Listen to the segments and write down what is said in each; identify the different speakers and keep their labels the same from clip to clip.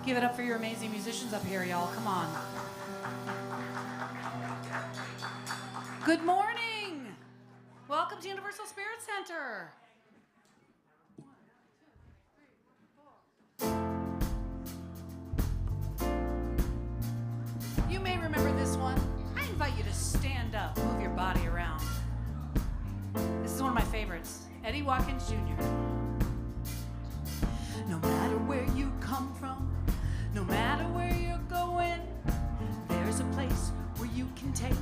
Speaker 1: Give it up for your amazing musicians up here, y'all. Come on. Good morning. Welcome to Universal Spirit Center. You may remember this one. I invite you to stand up, move your body around. This is one of my favorites. Eddie Watkins Jr. No matter where you come from, no matter where you're going, there's a place where you can take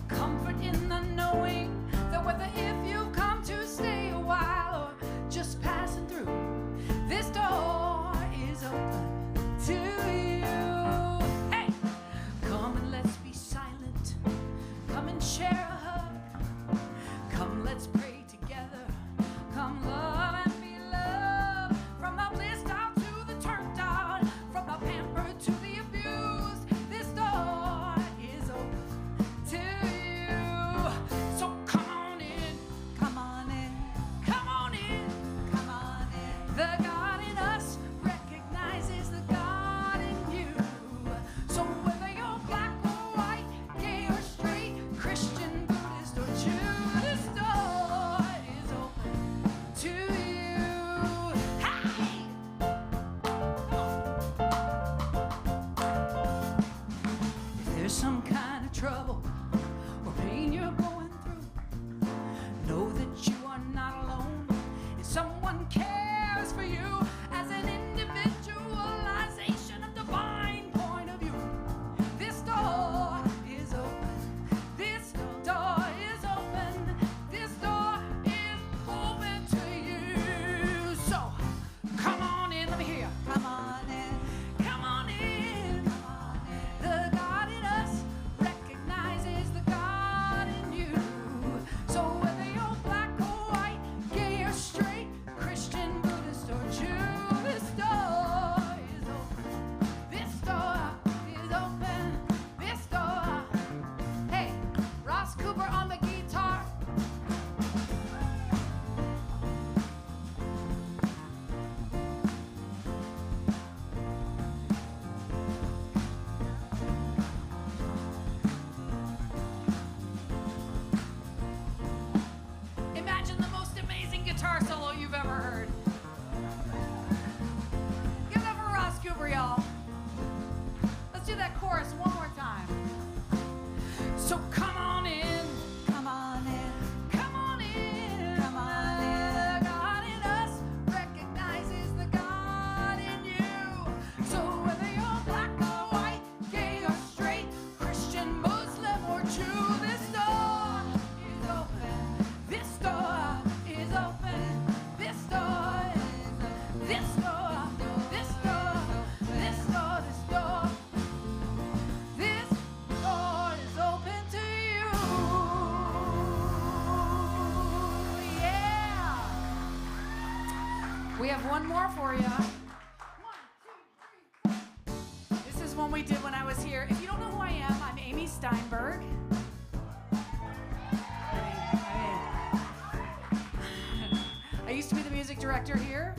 Speaker 1: comfort in the knowing that whether if you've come to stay a while or just passing through, this door is open to you. Hey, come and let's be silent. Come and share a hug. Come, let's pray together. Come, love and be loved. From the blissed out to the turned out, from the pampered to the abused, this door is open to you. So come on in, come on in, come on in, come on in. The God in us recognizes the God in you. So whether you're black or white, gay or straight, Christian, Buddhist or Jew, this door is open to you. Hey! If there's some kind of trouble or pain you're going through, know that you are not alone and someone cares for you as an individualization of divine point of view. This door is open. This door is open. This door is open to you. So come on in. Let me hear you. Come on in. Come on in. Come on in. The God in us recognizes the God in you. So whether you're black or white, gay or straight, Christian, Buddhist or Jew, this door is open. This door is open. This door. Hey, Ross Cooper on the guitar. Imagine the most amazing guitar solo you've ever heard. Give it up for Ross Cooper, y'all. Let's do that chorus one more time. So come on in. Come on in. Come on in. Come on in. The God in us recognizes the God in you. So whether you're black or white, gay or straight, Christian, Muslim or Jew, this door is open. This door is open. This door is this door. This door. This door. This door. This door is open to you. Yeah. We have one more for you. 1, 2, 3, 4. This is one we did when I was here. If you don't know who I am, I'm Amy Steinberg. I used to be the music director here,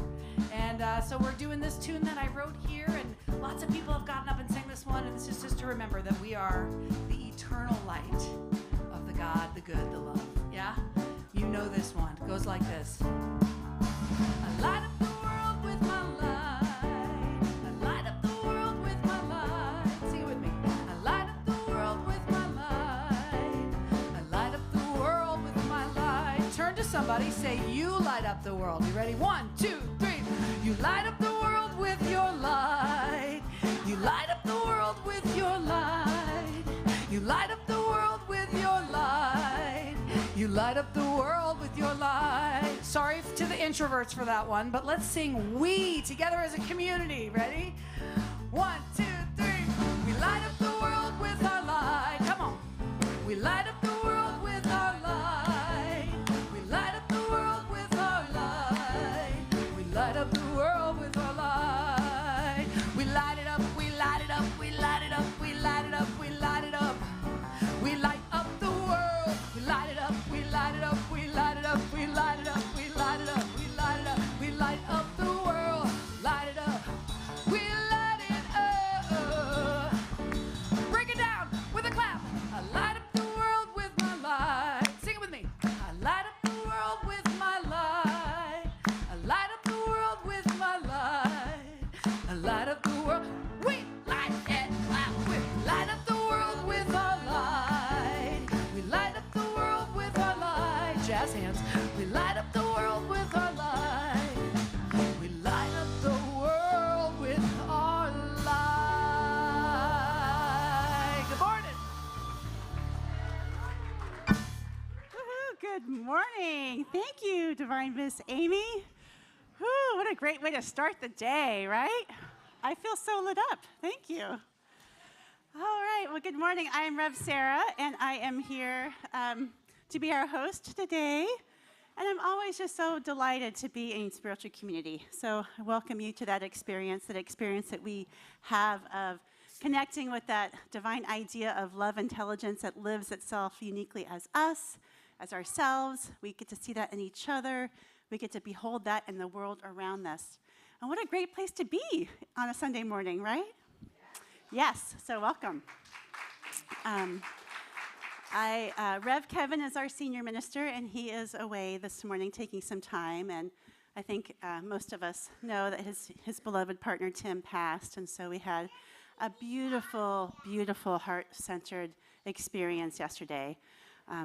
Speaker 1: and so we're doing this tune that I wrote here, and lots of people have gotten up and sang this one, and this is just to remember that we are the eternal light of the God, the good, the love. Yeah? You know this one. It goes like this. I light up the world with my light. I light up the world with my light. Sing it with me. I light up the world with my light. I light up the world with my light. Turn to somebody, say, you light up the world. You ready? 1, 2, 3. You light up the world with your light. You light up the world with your light. You light up the world with your light. You light up the world with your light. Sorry to the introverts for that one, but let's sing we together as a community. Ready? 1, 2, 3. We light up the world with our light. Come on. We light up the world with our light. We light up the world with our light. We light up the world with our light. We light it up, we light it up, we light it up, we light it up, we light it up. We light up the world. We light it up, we light it up, we light it up, we light it up, we light it up, we light it up, we light up the world. Light it up. We light it up.
Speaker 2: morning. Thank you, Divine Miss Amy. Whew, what a great way to start the day, right? I feel so lit up. Thank you. All right, well, good morning. I'm Rev Sarah, and I am here to be our host today. And I'm always just so delighted to be in spiritual community. So I welcome you to that experience that we have of connecting with that divine idea of love intelligence that lives itself uniquely as us, as ourselves. We get to see that in each other. We get to behold that in the world around us. And what a great place to be on a Sunday morning, right? Yes, so welcome. Rev Kevin is our senior minister, and he is away this morning taking some time. And I think most of us know that his beloved partner, Tim, passed. And so we had a beautiful, beautiful, heart-centered experience yesterday.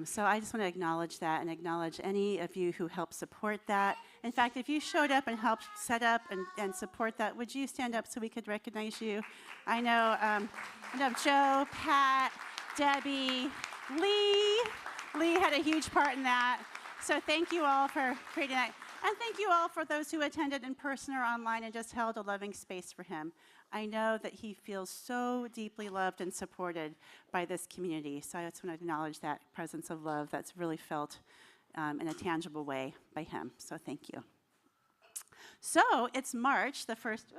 Speaker 2: So I just want to acknowledge that and acknowledge any of you who helped support that. In fact, if you showed up and helped set up and support that, would you stand up so we could recognize you? I know Joe, Pat, Debbie, Lee. Lee had a huge part in that. So thank you all for creating that. And thank you all for those who attended in person or online and just held a loving space for him. I know that he feels so deeply loved and supported by this community. So I just want to acknowledge that presence of love that's really felt in a tangible way by him. So thank you. So it's March, the first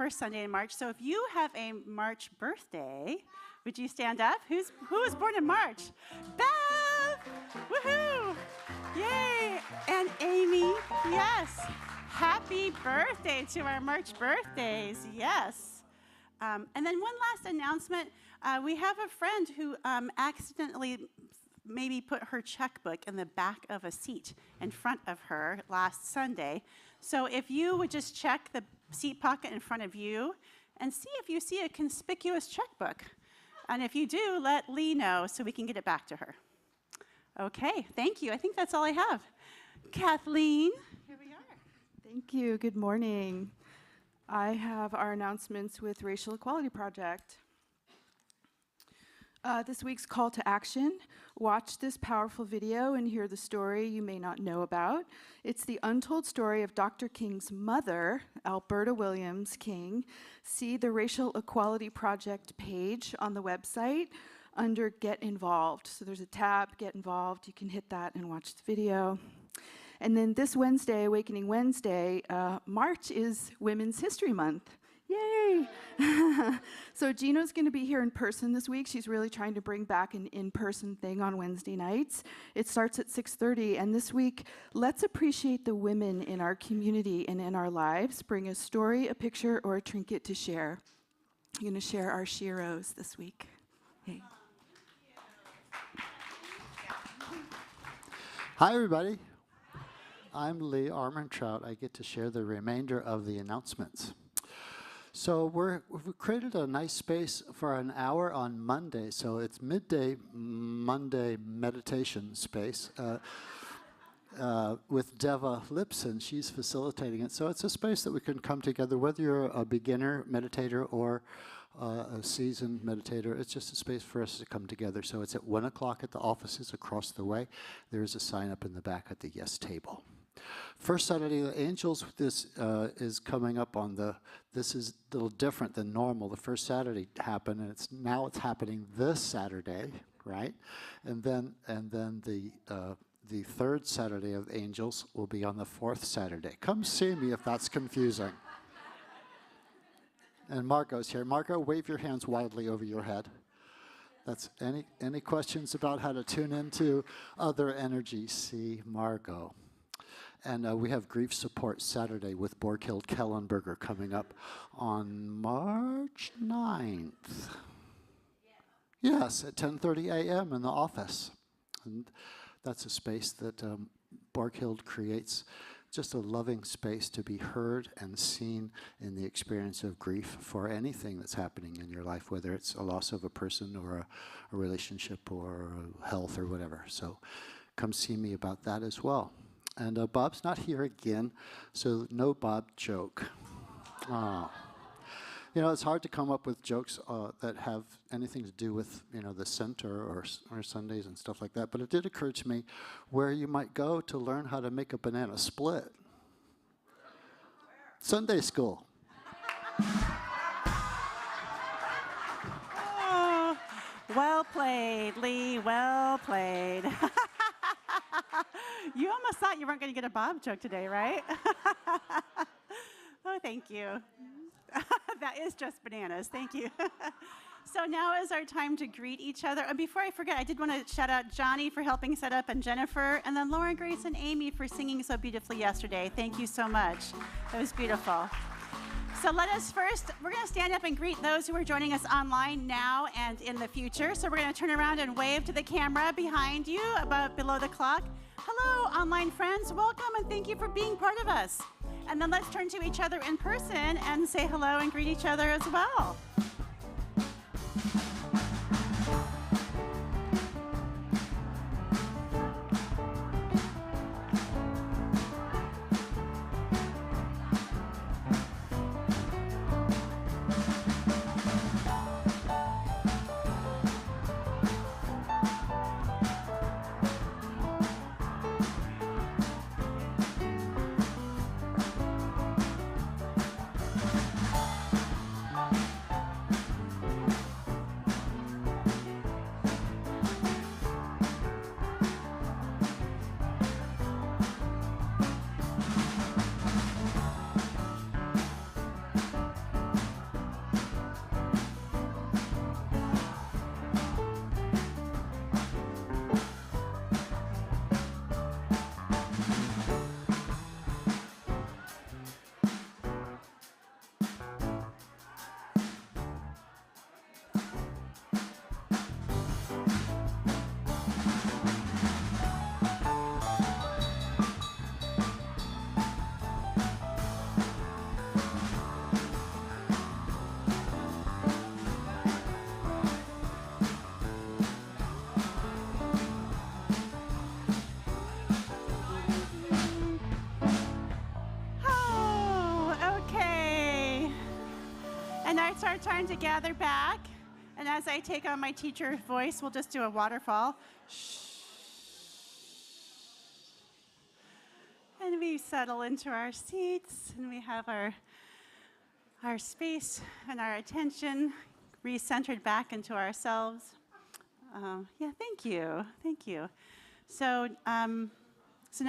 Speaker 2: Sunday in March. So if you have a March birthday, would you stand up? Who was born in March? Beth! Woohoo! Yay! And Amy, yes. Happy birthday to our March birthdays, yes. And then one last announcement. We have a friend who accidentally maybe put her checkbook in the back of a seat in front of her last Sunday. So if you would just check the seat pocket in front of you and see if you see a conspicuous checkbook. And if you do, let Lee know so we can get it back to her. Okay, thank you. I think that's all I have. Kathleen, here we are.
Speaker 3: Thank you. Good morning. I have our announcements with Racial Equality Project. This week's call to action: watch this powerful video and hear the story you may not know about. It's the untold story of Dr. King's mother, Alberta Williams King. See the Racial Equality Project page on the website under Get Involved. So there's a tab, Get Involved. You can hit that and watch the video. And then this Wednesday, Awakening Wednesday, March is Women's History Month. Yay! So Gina's going to be here in person this week. She's really trying to bring back an in-person thing on Wednesday nights. It starts at 6:30, and this week, let's appreciate the women in our community and in our lives. Bring a story, a picture, or a trinket to share. I'm going to share our sheroes this week. Yay.
Speaker 4: Hi, everybody. I'm Lee Armentrout. I get to share the remainder of the announcements. So we've created a nice space for an hour on Monday. So it's midday Monday meditation space with Deva Lipson. She's facilitating it. So it's a space that we can come together, whether you're a beginner meditator or a seasoned meditator. It's just a space for us to come together. So it's at 1 o'clock at the offices across the way. There's a sign up in the back at the Yes table. First Saturday of the Angels, this is coming up on this is a little different than normal. The first Saturday happened, and it's happening this Saturday, right? And then the third Saturday of the Angels will be on the fourth Saturday. Come see me if that's confusing. And Marco's here. Marco, wave your hands wildly over your head. That's any questions about how to tune into other energies? See Marco. And we have Grief Support Saturday with Borghild Kellenberger coming up on March 9th. Yes, at 10:30 a.m. in the office. And that's a space that Borghild creates, just a loving space to be heard and seen in the experience of grief for anything that's happening in your life, whether it's a loss of a person or a relationship or health or whatever. So come see me about that as well. And Bob's not here again, so no Bob joke. Oh. You know, it's hard to come up with jokes that have anything to do with, you know, the center or Sundays and stuff like that. But it did occur to me where you might go to learn how to make a banana split. Sunday school.
Speaker 2: Oh, well played, Lee. Well played. You almost thought you weren't going to get a Bob joke today, right? Oh, thank you. That is just bananas. Thank you. So now is our time to greet each other. And before I forget, I did want to shout out Johnny for helping set up, and Jennifer, and then Lauren, Grace, and Amy for singing so beautifully yesterday. Thank you so much. It was beautiful. So let us first, we're going to stand up and greet those who are joining us online now and in the future. So we're going to turn around and wave to the camera behind you, below the clock. Hello, online friends. Welcome, and thank you for being part of us. And then let's turn to each other in person and say hello and greet each other as well. It's our time to gather back. And as I take on my teacher voice, we'll just do a waterfall. Shh. And we settle into our seats, and we have our space and our attention recentered back into ourselves. Yeah, thank you. Thank you. So now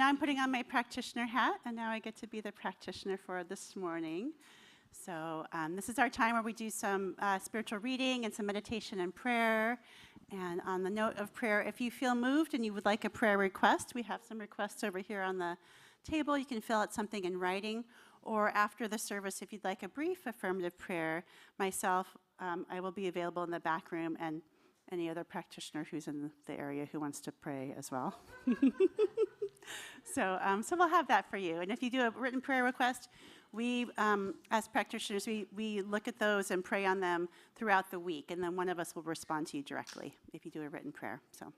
Speaker 2: I'm putting on my practitioner hat, and now I get to be the practitioner for this morning. So this is our time where we do some spiritual reading and some meditation and prayer. And on the note of prayer, if you feel moved and you would like a prayer request, we have some requests over here on the table. You can fill out something in writing. Or after the service, if you'd like a brief affirmative prayer, myself, I will be available in the back room, and any other practitioner who's in the area who wants to pray as well. So we'll have that for you. And if you do a written prayer request, we, as practitioners, we look at those and pray on them throughout the week, and then one of us will respond to you directly if you do a written prayer. So,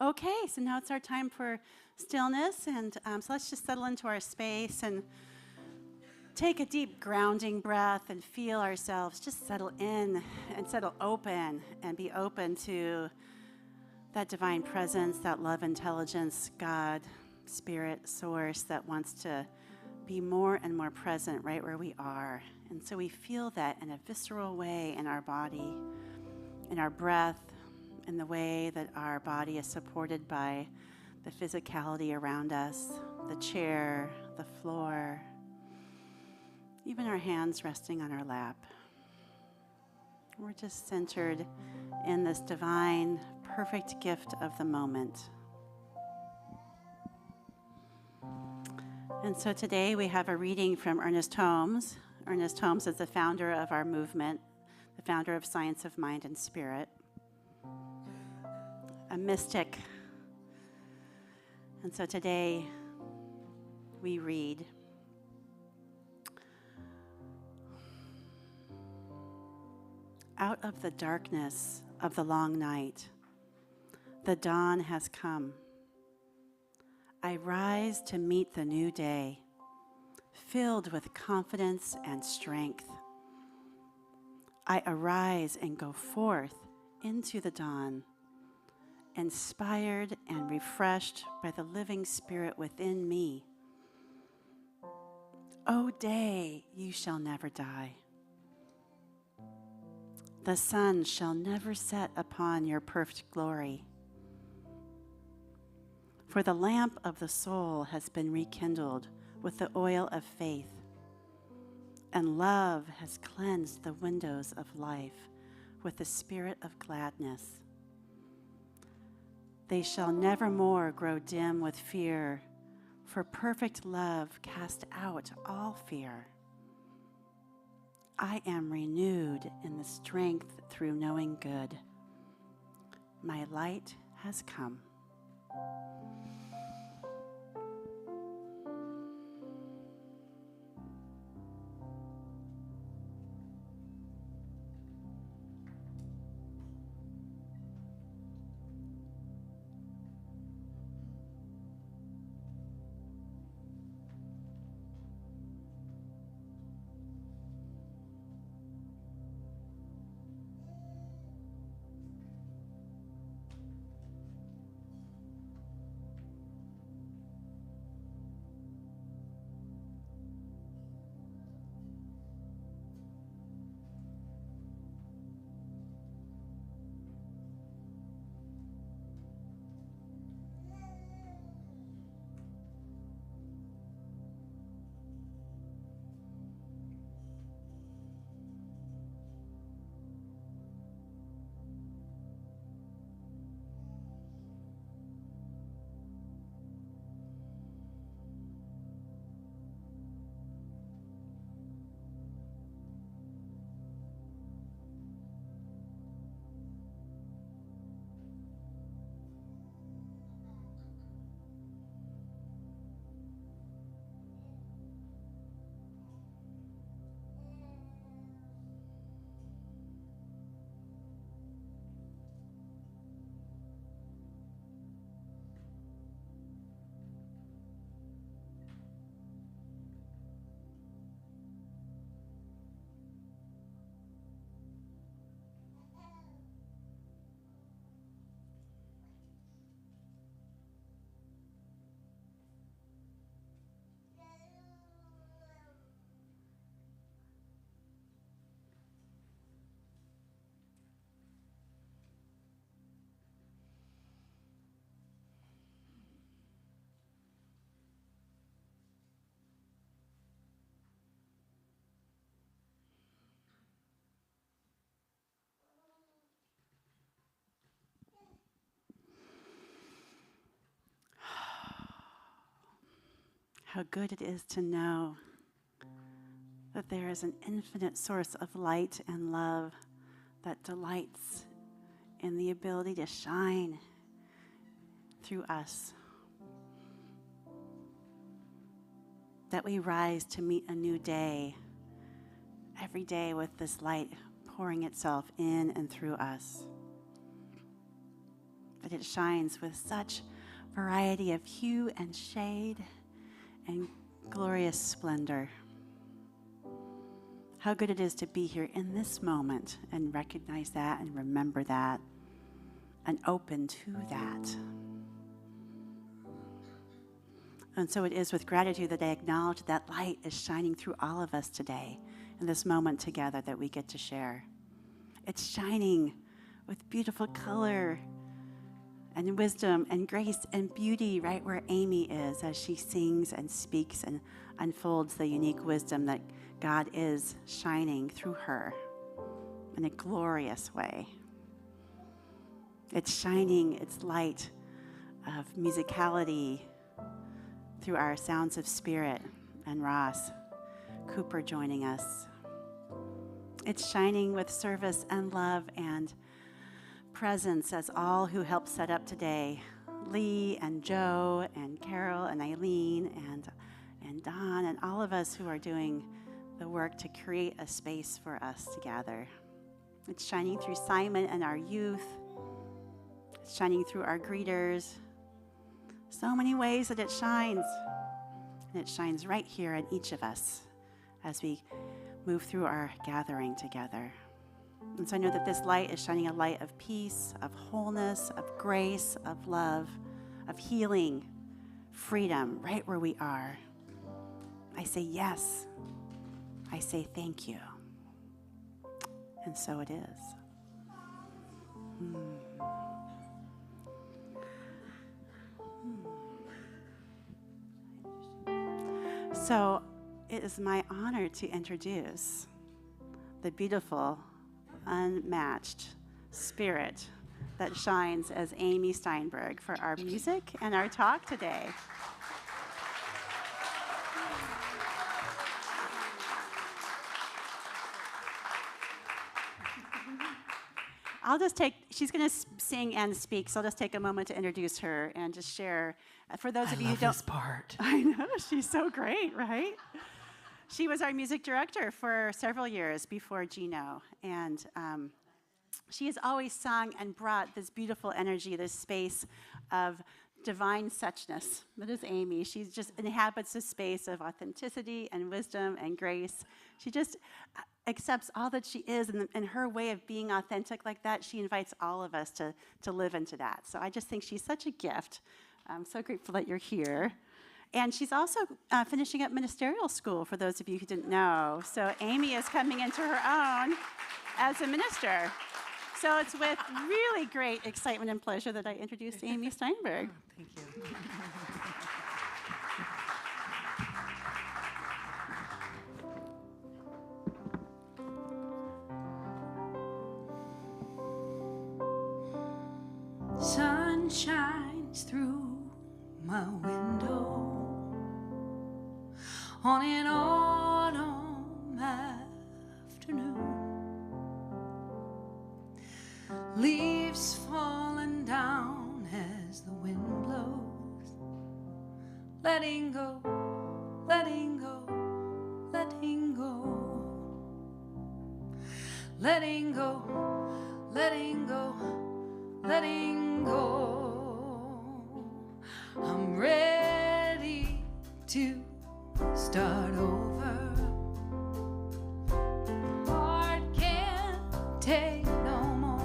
Speaker 2: okay, so now it's our time for stillness, and so let's just settle into our space and take a deep grounding breath and feel ourselves just settle in and settle open and be open to that divine presence, that love, intelligence, God, Spirit, Source that wants to be more and more present right where we are. And so we feel that in a visceral way in our body, in our breath, in the way that our body is supported by the physicality around us, the chair, the floor, even our hands resting on our lap. We're just centered in this divine, perfect gift of the moment. And so today we have a reading from Ernest Holmes. Ernest Holmes is the founder of our movement, the founder of Science of Mind and Spirit, a mystic. And so today we read, out of the darkness of the long night, the dawn has come. I rise to meet the new day, filled with confidence and strength. I arise and go forth into the dawn, inspired and refreshed by the living spirit within me. O day, you shall never die. The sun shall never set upon your perfect glory. For the lamp of the soul has been rekindled with the oil of faith, and love has cleansed the windows of life with the spirit of gladness. They shall never more grow dim with fear, for perfect love casts out all fear. I am renewed in the strength through knowing good. My light has come. How good it is to know that there is an infinite source of light and love that delights in the ability to shine through us. That we rise to meet a new day, every day with this light pouring itself in and through us. That it shines with such variety of hue and shade and glorious splendor. How good it is to be here in this moment and recognize that and remember that and open to that. And so it is with gratitude that I acknowledge that light is shining through all of us today in this moment together that we get to share. It's shining with beautiful color and wisdom and grace and beauty right where Amy is as she sings and speaks and unfolds the unique wisdom that God is shining through her in a glorious way. It's shining its light of musicality through our Sounds of Spirit and Ross Cooper joining us. It's shining with service and love and presence as all who helped set up today, Lee and Joe and Carol and Eileen and Don and all of us who are doing the work to create a space for us to gather. It's shining through Simon and our youth. It's shining through our greeters. So many ways that it shines. And it shines right here in each of us as we move through our gathering together. And so I know that this light is shining a light of peace, of wholeness, of grace, of love, of healing, freedom, right where we are. I say yes. I say thank you. And so it is. So it is my honor to introduce the beautiful, unmatched spirit that shines as Amy Steinberg for our music and our talk today. She's going to sing and speak, so I'll just take a moment to introduce her and just share. For those of you who don't.
Speaker 1: This part.
Speaker 2: I know, she's so great, right? She was our music director for several years before Gino, and she has always sung and brought this beautiful energy, this space of divine suchness. That is Amy. She just inhabits this space of authenticity and wisdom and grace. She just accepts all that she is, and her way of being authentic like that, she invites all of us to live into that. So I just think she's such a gift. I'm so grateful that you're here. And she's also finishing up ministerial school, for those of you who didn't know. So Amy is coming into her own as a minister. So it's with really great excitement and pleasure that I introduce Amy Steinberg.
Speaker 1: Thank you. Sun shines through my window on an autumn afternoon. Leaves falling down as the wind blows, letting go, letting go, letting go, letting go, letting go, letting go. I'm ready to start over. Heart can't take no more.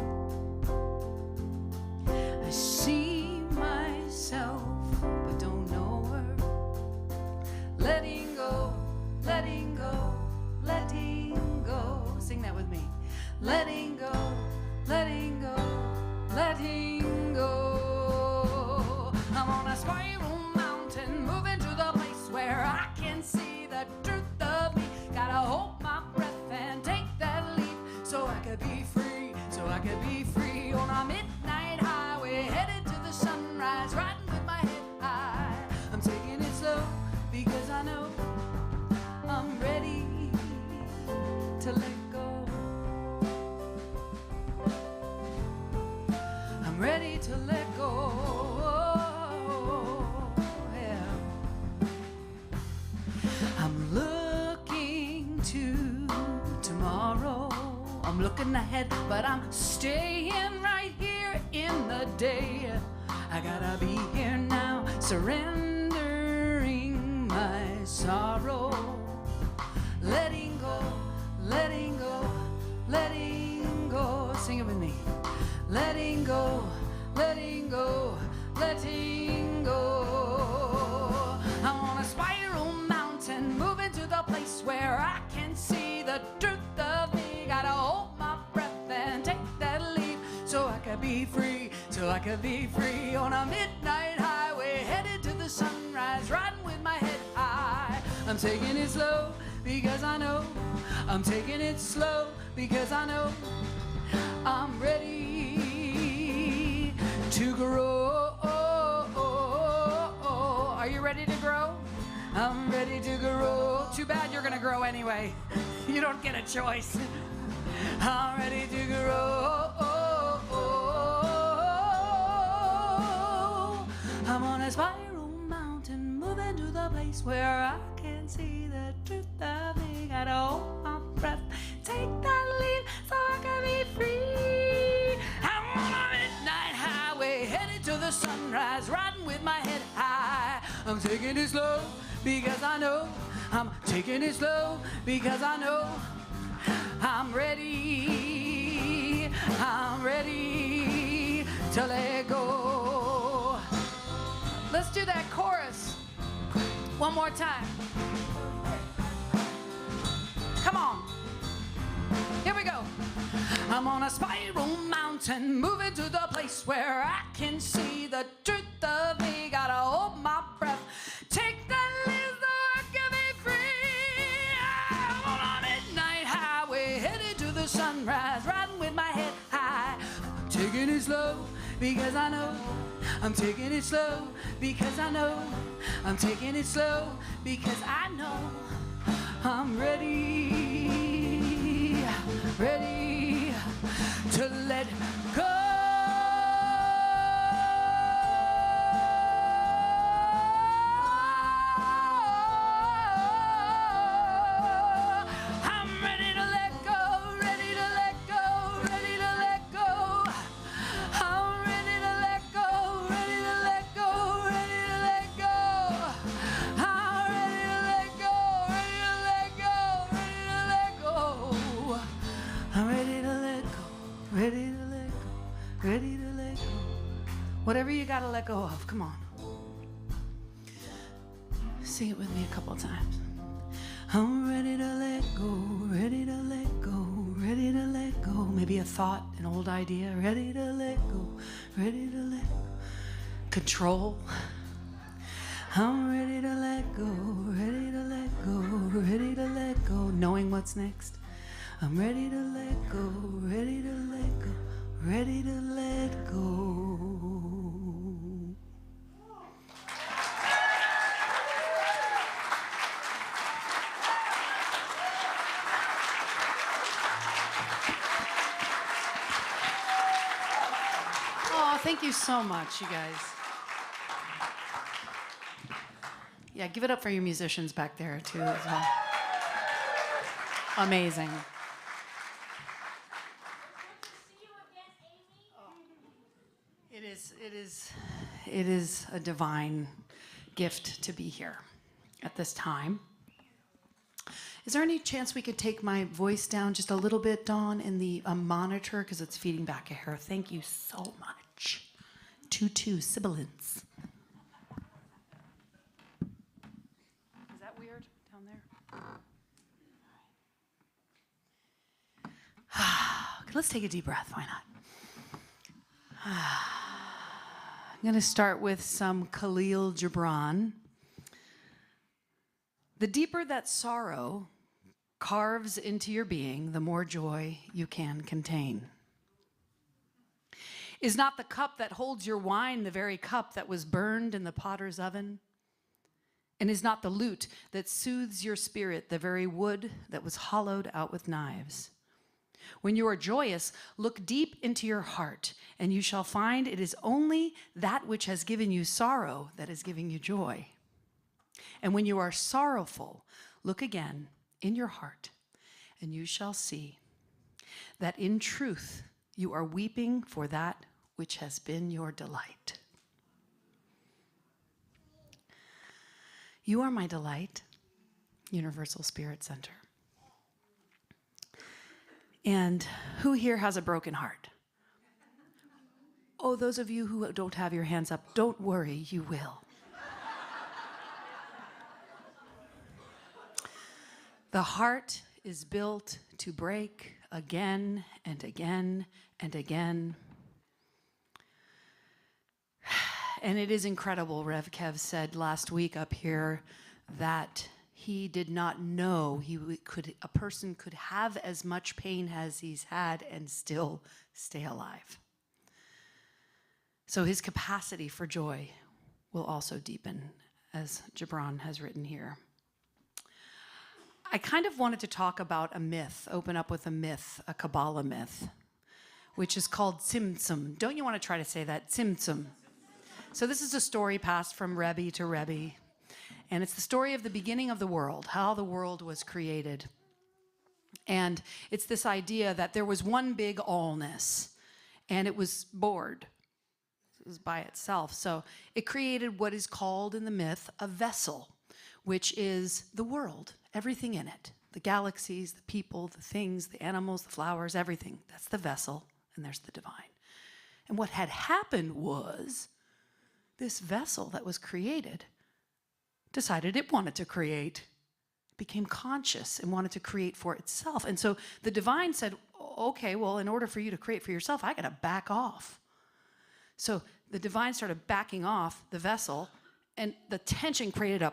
Speaker 1: I see myself but don't know her. Letting go, letting go, letting go. Sing that with me. Letting go, letting go, letting go. I'm on a spiral mountain, moving to the place where I can see the truth of me. Gotta hold my breath and take that leap so I could be free, so I could be free. On a midnight highway, headed to the sunrise, riding with my head high. I'm taking it slow because I know I'm ready to let go. I'm ready to let go. Yeah. I'm looking to tomorrow. I'm looking ahead, but I'm staying right here in the day. I gotta be here now, surrendering my sorrow. Letting go, letting go, letting go. Sing it with me. Letting go, letting go, letting go. I'm on a spiral mountain, moving to the place where I can see the truth of me. Gotta hold my breath and take that leap so I can be free, so I can be free. On a midnight highway, headed to the sunrise, riding with my head high. I'm taking it slow because I know. I'm taking it slow because I know I'm ready to grow. Are you ready to grow? I'm ready to grow. Too bad you're gonna grow anyway. You don't get a choice. I'm ready to grow. I'm on a spiral mountain, moving to the place where I can see the truth of me. Gotta hold my breath, take that leap so I can be free. I'm on a midnight highway, headed to the sunrise, riding with my head high. I'm taking it slow because I know. I'm taking it slow because I know I'm ready to let go. Let's do that chorus one more time. Come on. Here we go. I'm on a spiral mountain, moving to the place where I can see the truth of me. Gotta hold my breath. Take the leaves, the work of me free. I'm on a midnight highway, headed to the sunrise, riding with my head high. I'm taking it slow because I know. I'm taking it slow because I know. I'm taking it slow because I know. I'm ready, ready to let go. I'm ready to let go, ready to let go, ready to let go. I'm ready to let go, ready to let go, ready to let go. I'm ready to let go, ready to let go, ready to let go. I'm ready to let go, ready to let go, ready to let go. Whatever you gotta let go of, come on. Sing it with me a couple of times. I'm ready to let go, ready to let go, ready to let go. Maybe a thought, an old idea, ready to let go, ready to let go. Control. I'm ready to let go, ready to let go, ready to let go. Knowing what's next. I'm ready to let go, ready to let go, ready to let go. Oh, thank you so much, you guys. Yeah, give it up for your musicians back there, too, as well. Amazing. It is a divine gift to be here at this time. Is there any chance we could take my voice down just a little bit, Dawn, in the monitor, because it's feeding back a hair? Thank you so much. Tutu sibilance. Is that weird down there? Let's take a deep breath. Why not? I'm going to start with some Khalil Gibran. The deeper that sorrow carves into your being, the more joy you can contain. Is not the cup that holds your wine the very cup that was burned in the potter's oven? And is not the lute that soothes your spirit the very wood that was hollowed out with knives? When you are joyous, look deep into your heart, and you shall find it is only that which has given you sorrow that is giving you joy. And when you are sorrowful, look again in your heart, and you shall see that in truth you are weeping for that which has been your delight. You are my delight, Universal Spirit Center. And who here has a broken heart? Oh, those of you who don't have your hands up, don't worry, you will. The heart is built to break again and again and again. And it is incredible, Rev Kev said last week up here that he did not know a person could have as much pain as he's had and still stay alive. So his capacity for joy will also deepen, as Gibran has written here. I kind of wanted to talk about a myth, open up with a myth, a Kabbalah myth, which is called Tzimtzum. Don't you want to try to say that? Tzimtzum. So this is a story passed from Rebbe to Rebbe. And it's the story of the beginning of the world, how the world was created. And it's this idea that there was one big allness, and it was bored. It was by itself. So it created what is called in the myth a vessel, which is the world, everything in it. The galaxies, the people, the things, the animals, the flowers, everything. That's the vessel, and there's the divine. And what had happened was this vessel that was created decided it wanted to create, became conscious and wanted to create for itself. And so the divine said, okay, well, in order for you to create for yourself, I got to back off. So the divine started backing off the vessel, and the tension created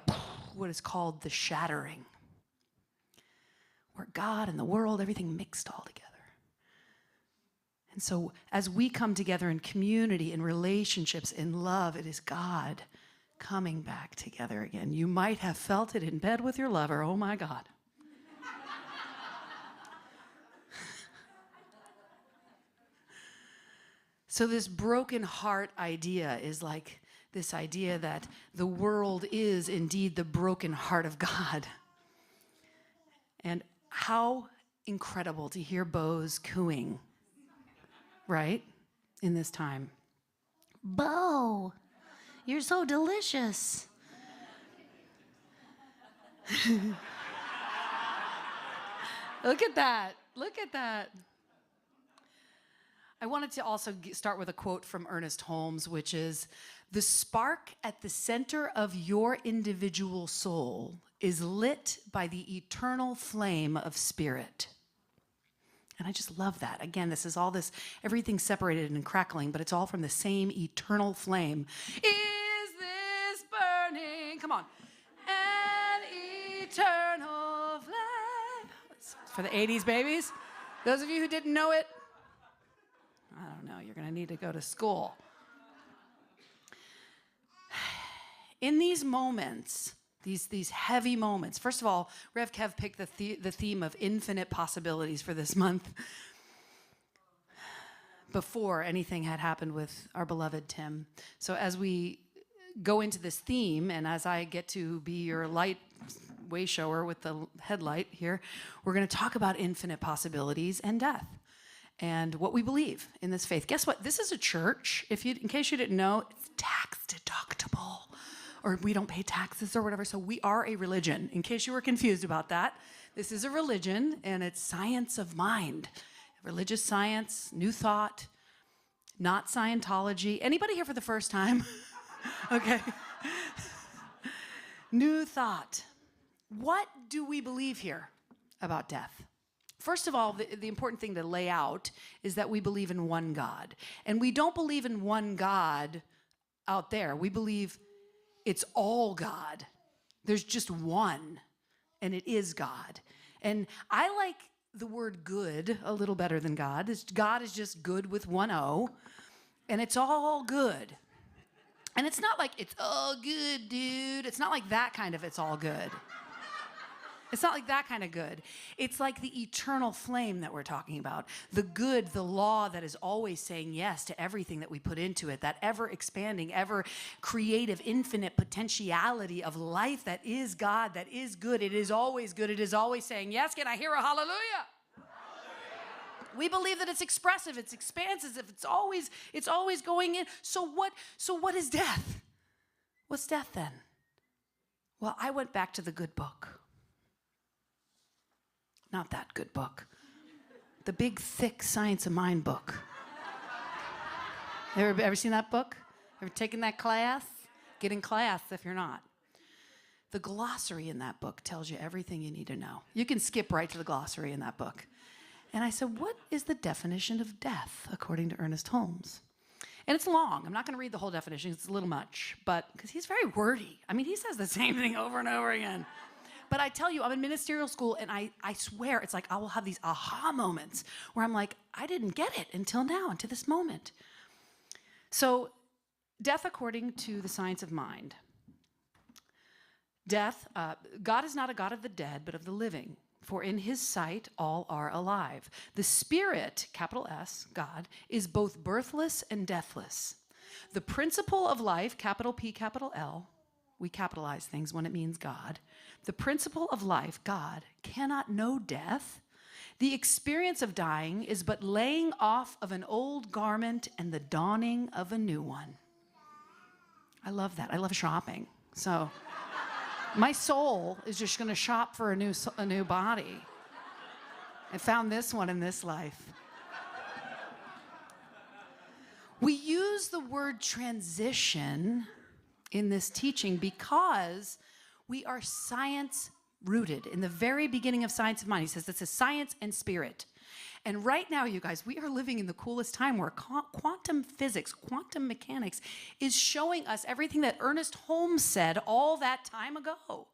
Speaker 1: what is called the shattering, where God and the world, everything mixed all together. And so as we come together in community, in relationships, in love, it is God coming back together again. You might have felt it in bed with your lover. Oh my God. So this broken heart idea is like this idea that the world is indeed the broken heart of God. And how incredible to hear Bo's cooing, right, in this time. Bo, you're so delicious. Look at that. Look at that. I wanted to also start with a quote from Ernest Holmes, which is, "The spark at the center of your individual soul is lit by the eternal flame of spirit." And I just love that. Again, this is all this, everything separated and crackling, but it's all from the same eternal flame. Is this burning? Come on. An eternal flame. It's for the 80s babies. Those of you who didn't know it, I don't know, you're going to need to go to school. In these moments, these heavy moments, first of all, Rev Kev picked the theme of infinite possibilities for this month before anything had happened with our beloved Tim. So as we go into this theme, and as I get to be your light way shower with the headlight here, we're going to talk about infinite possibilities and death, and what we believe in this faith. Guess what? This is a church. In case you didn't know, it's tax deductible, or we don't pay taxes or whatever. So we are a religion. In case you were confused about that, this is a religion, and it's science of mind, religious science, new thought, not Scientology. Anybody here for the first time? Okay. New thought. What do we believe here about death? First of all, the important thing to lay out is that we believe in one God. And we don't believe in one God out there. We believe it's all God. There's just one, and it is God. And I like the word good a little better than God. God is just good with one O, and it's all good. And it's not like it's all good, dude. It's not like that kind of it's all good. It's not like that kind of good. It's like the eternal flame that we're talking about. The good, the law that is always saying yes to everything that we put into it. That ever expanding, ever creative, infinite potentiality of life that is God, that is good. It is always good. It is always saying yes. Can I hear a hallelujah? Hallelujah. We believe that it's expressive, it's expansive, it's always going in. So what is death? What's death then? Well, I went back to the good book. Not that good book. The big, thick Science of Mind book. Ever seen that book? Ever taken that class? Get in class if you're not. The glossary in that book tells you everything you need to know. You can skip right to the glossary in that book. And I said, what is the definition of death according to Ernest Holmes? And it's long. I'm not going to read the whole definition. It's a little much, but because he's very wordy. I mean, he says the same thing over and over again. But I tell you, I'm in ministerial school, and I swear, it's like I will have these aha moments where I'm like, I didn't get it until now, until this moment. So, death according to the science of mind. Death, God is not a God of the dead, but of the living. For in his sight, all are alive. The Spirit, capital S, God, is both birthless and deathless. The principle of life, capital P, capital L, we capitalize things when it means God. The principle of life, God, cannot know death. The experience of dying is but laying off of an old garment and the dawning of a new one. I love that. I love shopping. So my soul is just going to shop for a new body. I found this one in this life. We use the word transition in this teaching because we are science rooted. In the very beginning of Science of Mind, he says this is science and spirit. And right now, you guys, we are living in the coolest time where quantum physics, quantum mechanics is showing us everything that Ernest Holmes said all that time ago.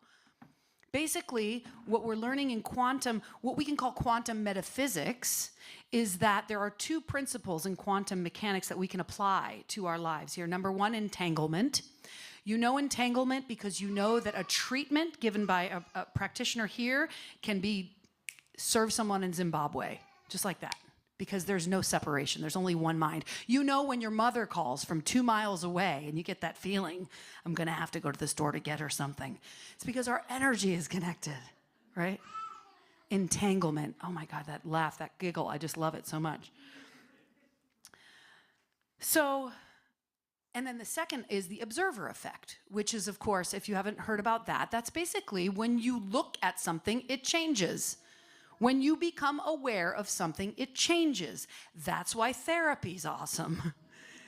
Speaker 1: Basically, what we're learning in quantum, what we can call quantum metaphysics, is that there are two principles in quantum mechanics that we can apply to our lives here. Number one, entanglement. You know entanglement because you know that a treatment given by a practitioner here can serve someone in Zimbabwe, just like that, because there's no separation. There's only one mind. You know when your mother calls from 2 miles away and you get that feeling, I'm going to have to go to the store to get her something. It's because our energy is connected, right? Entanglement. Oh my God, that laugh, that giggle, I just love it so much. So, and then the second is the observer effect, which is, of course, if you haven't heard about that, that's basically when you look at something, it changes. When you become aware of something, it changes. That's why therapy's awesome.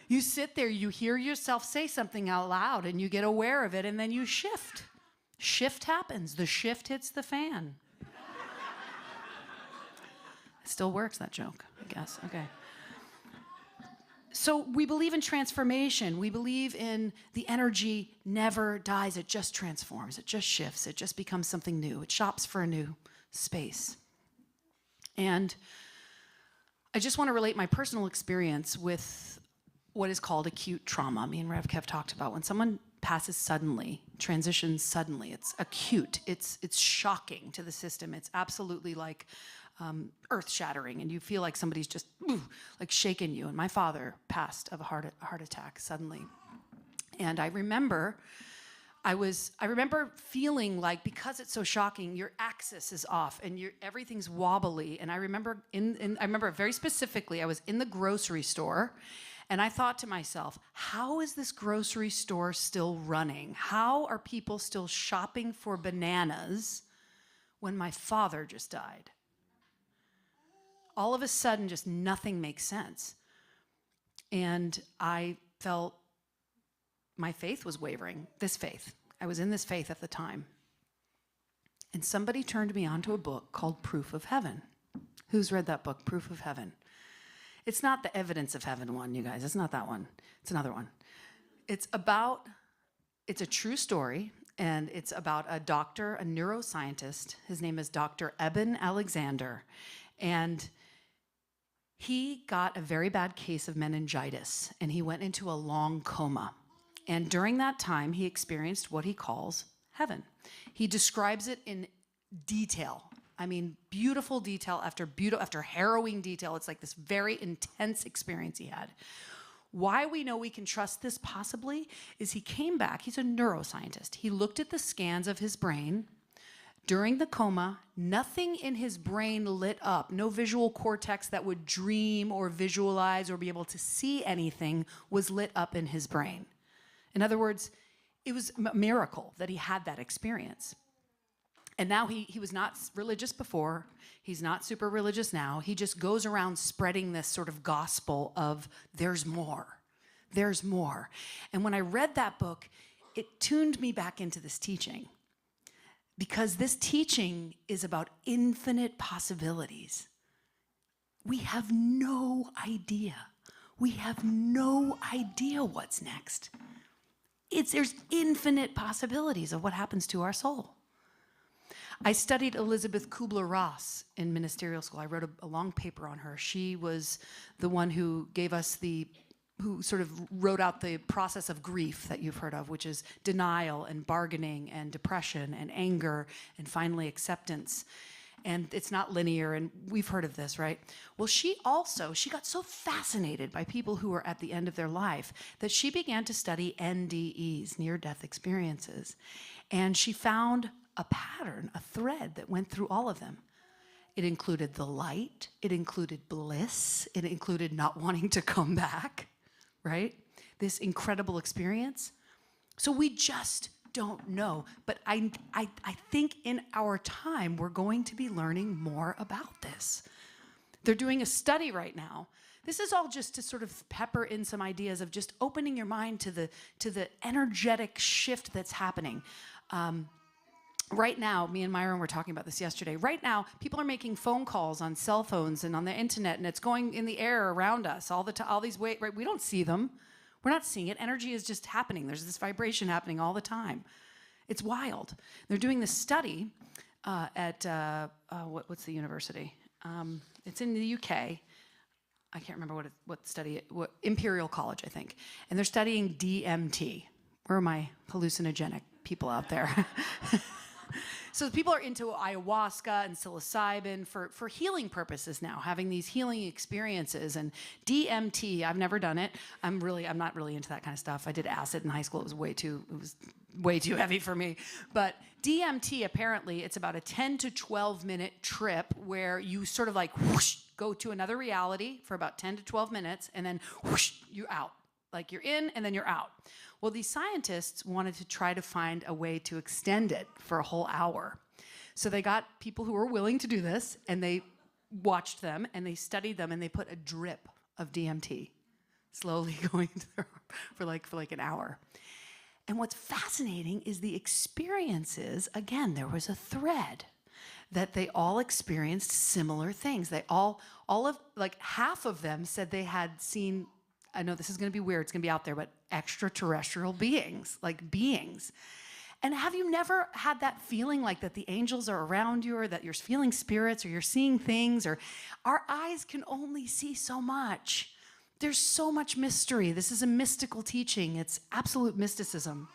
Speaker 1: You sit there, you hear yourself say something out loud, and you get aware of it, and then you shift. Shift happens. The shift hits the fan. It still works, that joke, I guess. Okay. So we believe in transformation. We believe in the energy never dies. It just transforms. It just shifts. It just becomes something new. It shops for a new space. And I just want to relate my personal experience with what is called acute trauma. Me and Rev Kev talked about when someone passes suddenly, transitions suddenly. It's acute. It's shocking to the system. It's absolutely like earth-shattering, and you feel like somebody's just like shaking you. And my father passed of a heart attack suddenly. And I remember feeling like, because it's so shocking, your axis is off and everything's wobbly. And I remember I remember very specifically, I was in the grocery store and I thought to myself, how is this grocery store still running? How are people still shopping for bananas when my father just died? All of a sudden, just nothing makes sense. And I felt my faith was wavering, this faith. I was in this faith at the time. And somebody turned me on to a book called Proof of Heaven. Who's read that book, Proof of Heaven? It's not the Evidence of Heaven one, you guys. It's not that one. It's another one. It's a true story, and it's about a doctor, a neuroscientist. His name is Dr. Eben Alexander. And he got a very bad case of meningitis, and he went into a long coma. And during that time, he experienced what he calls heaven. He describes it in detail. I mean, beautiful detail after harrowing detail. It's like this very intense experience he had. Why we know we can trust this possibly is he came back. He's a neuroscientist. He looked at the scans of his brain. During the coma, nothing in his brain lit up, no visual cortex that would dream or visualize or be able to see anything was lit up in his brain. In other words, it was a miracle that he had that experience. And now he was not religious before, he's not super religious now, he just goes around spreading this sort of gospel of there's more, there's more. And when I read that book, it tuned me back into this teaching. Because this teaching is about infinite possibilities. We have no idea. We have no idea what's next. There's infinite possibilities of what happens to our soul. I studied Elizabeth Kubler-Ross in ministerial school. I wrote a long paper on her. She was the one who who sort of wrote out the process of grief that you've heard of, which is denial and bargaining and depression and anger and finally acceptance. And it's not linear, and we've heard of this, right? Well, she got so fascinated by people who were at the end of their life that she began to study NDEs, near-death experiences. And she found a pattern, a thread that went through all of them. It included the light, it included bliss, it included not wanting to come back, right? This incredible experience. So we just don't know. But I think in our time, we're going to be learning more about this. They're doing a study right now This is all just to sort of pepper in some ideas of just opening your mind to the energetic shift that's happening. Right now, me and Myron were talking about this yesterday. Right now, people are making phone calls on cell phones and on the internet, and it's going in the air around us all the time. All these waves, right? We don't see them. We're not seeing it. Energy is just happening. There's this vibration happening all the time. It's wild. They're doing this study at what's the university? It's in the UK. I can't remember what Imperial College, I think. And they're studying DMT. Where are my hallucinogenic people out there? So people are into ayahuasca and psilocybin for healing purposes now, having these healing experiences. And DMT, I've never done it. I'm not really into that kind of stuff. I did acid in high school. It was way too heavy for me. But DMT, apparently, it's about a 10 to 12 minute trip where you sort of like whoosh, go to another reality for about 10 to 12 minutes, and then whoosh, you're out. Like you're in and then you're out. Well, these scientists wanted to try to find a way to extend it for a whole hour. So they got people who were willing to do this, and they watched them, and they studied them, and they put a drip of DMT slowly going for like an hour. And what's fascinating is the experiences. Again, there was a thread that they all experienced similar things. They all of, like half of them said they had seen, I know this is going to be weird, it's going to be out there, but extraterrestrial beings, like beings. And have you never had that feeling like that the angels are around you, or that you're feeling spirits, or you're seeing things, or our eyes can only see so much? There's so much mystery. This is a mystical teaching. It's absolute mysticism.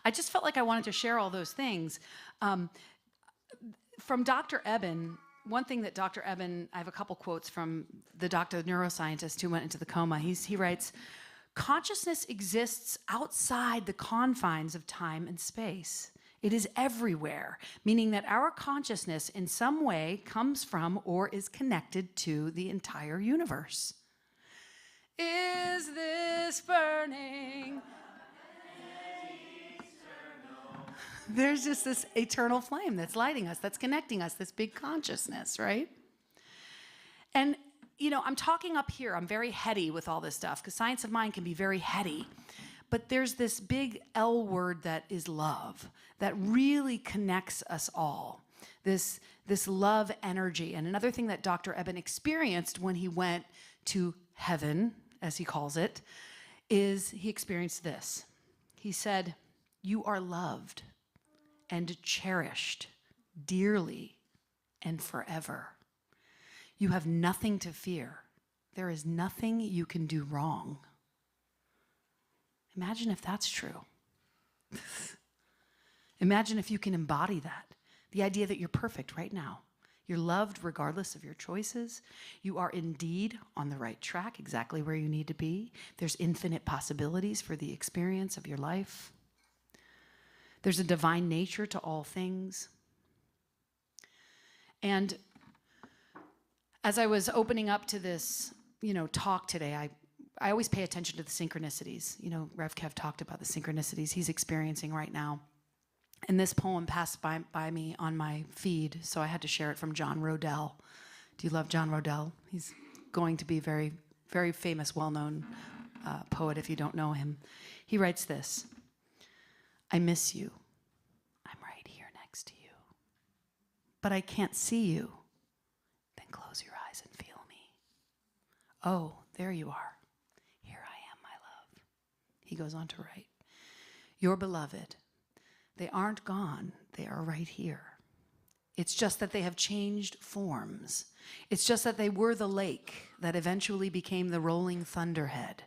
Speaker 1: I just felt like I wanted to share all those things. From Dr. Eben, one thing that Dr. Eben, I have a couple quotes from the neuroscientist who went into the coma. He writes, "Consciousness exists outside the confines of time and space. It is everywhere, meaning that our consciousness in some way comes from or is connected to the entire universe." Is this burning? There's just this eternal flame that's lighting us, that's connecting us, this big consciousness, right? And, you know, I'm talking up here. I'm very heady with all this stuff, because science of mind can be very heady. But there's this big L word that is love, that really connects us all. This love energy. And another thing that Dr. Eben experienced when he went to heaven, as he calls it, is he experienced this. He said, "You are loved and cherished dearly and forever. You have nothing to fear. There is nothing you can do wrong." Imagine if that's true. Imagine if you can embody that. The idea that you're perfect right now. You're loved regardless of your choices. You are indeed on the right track, exactly where you need to be. There's infinite possibilities for the experience of your life. There's a divine nature to all things. And as I was opening up to this, talk today, I always pay attention to the synchronicities. Rev Kev talked about the synchronicities he's experiencing right now. And this poem passed by me on my feed, so I had to share it, from John Rodell. Do you love John Rodell? He's going to be very, very famous, well-known poet if you don't know him. He writes this: "I miss you. I'm right here next to you. But I can't see you. Then close your eyes and feel me. Oh, there you are. Here I am, my love." He goes on to write, "Your beloved, they aren't gone, they are right here. It's just that they have changed forms. It's just that they were the lake that eventually became the rolling thunderhead.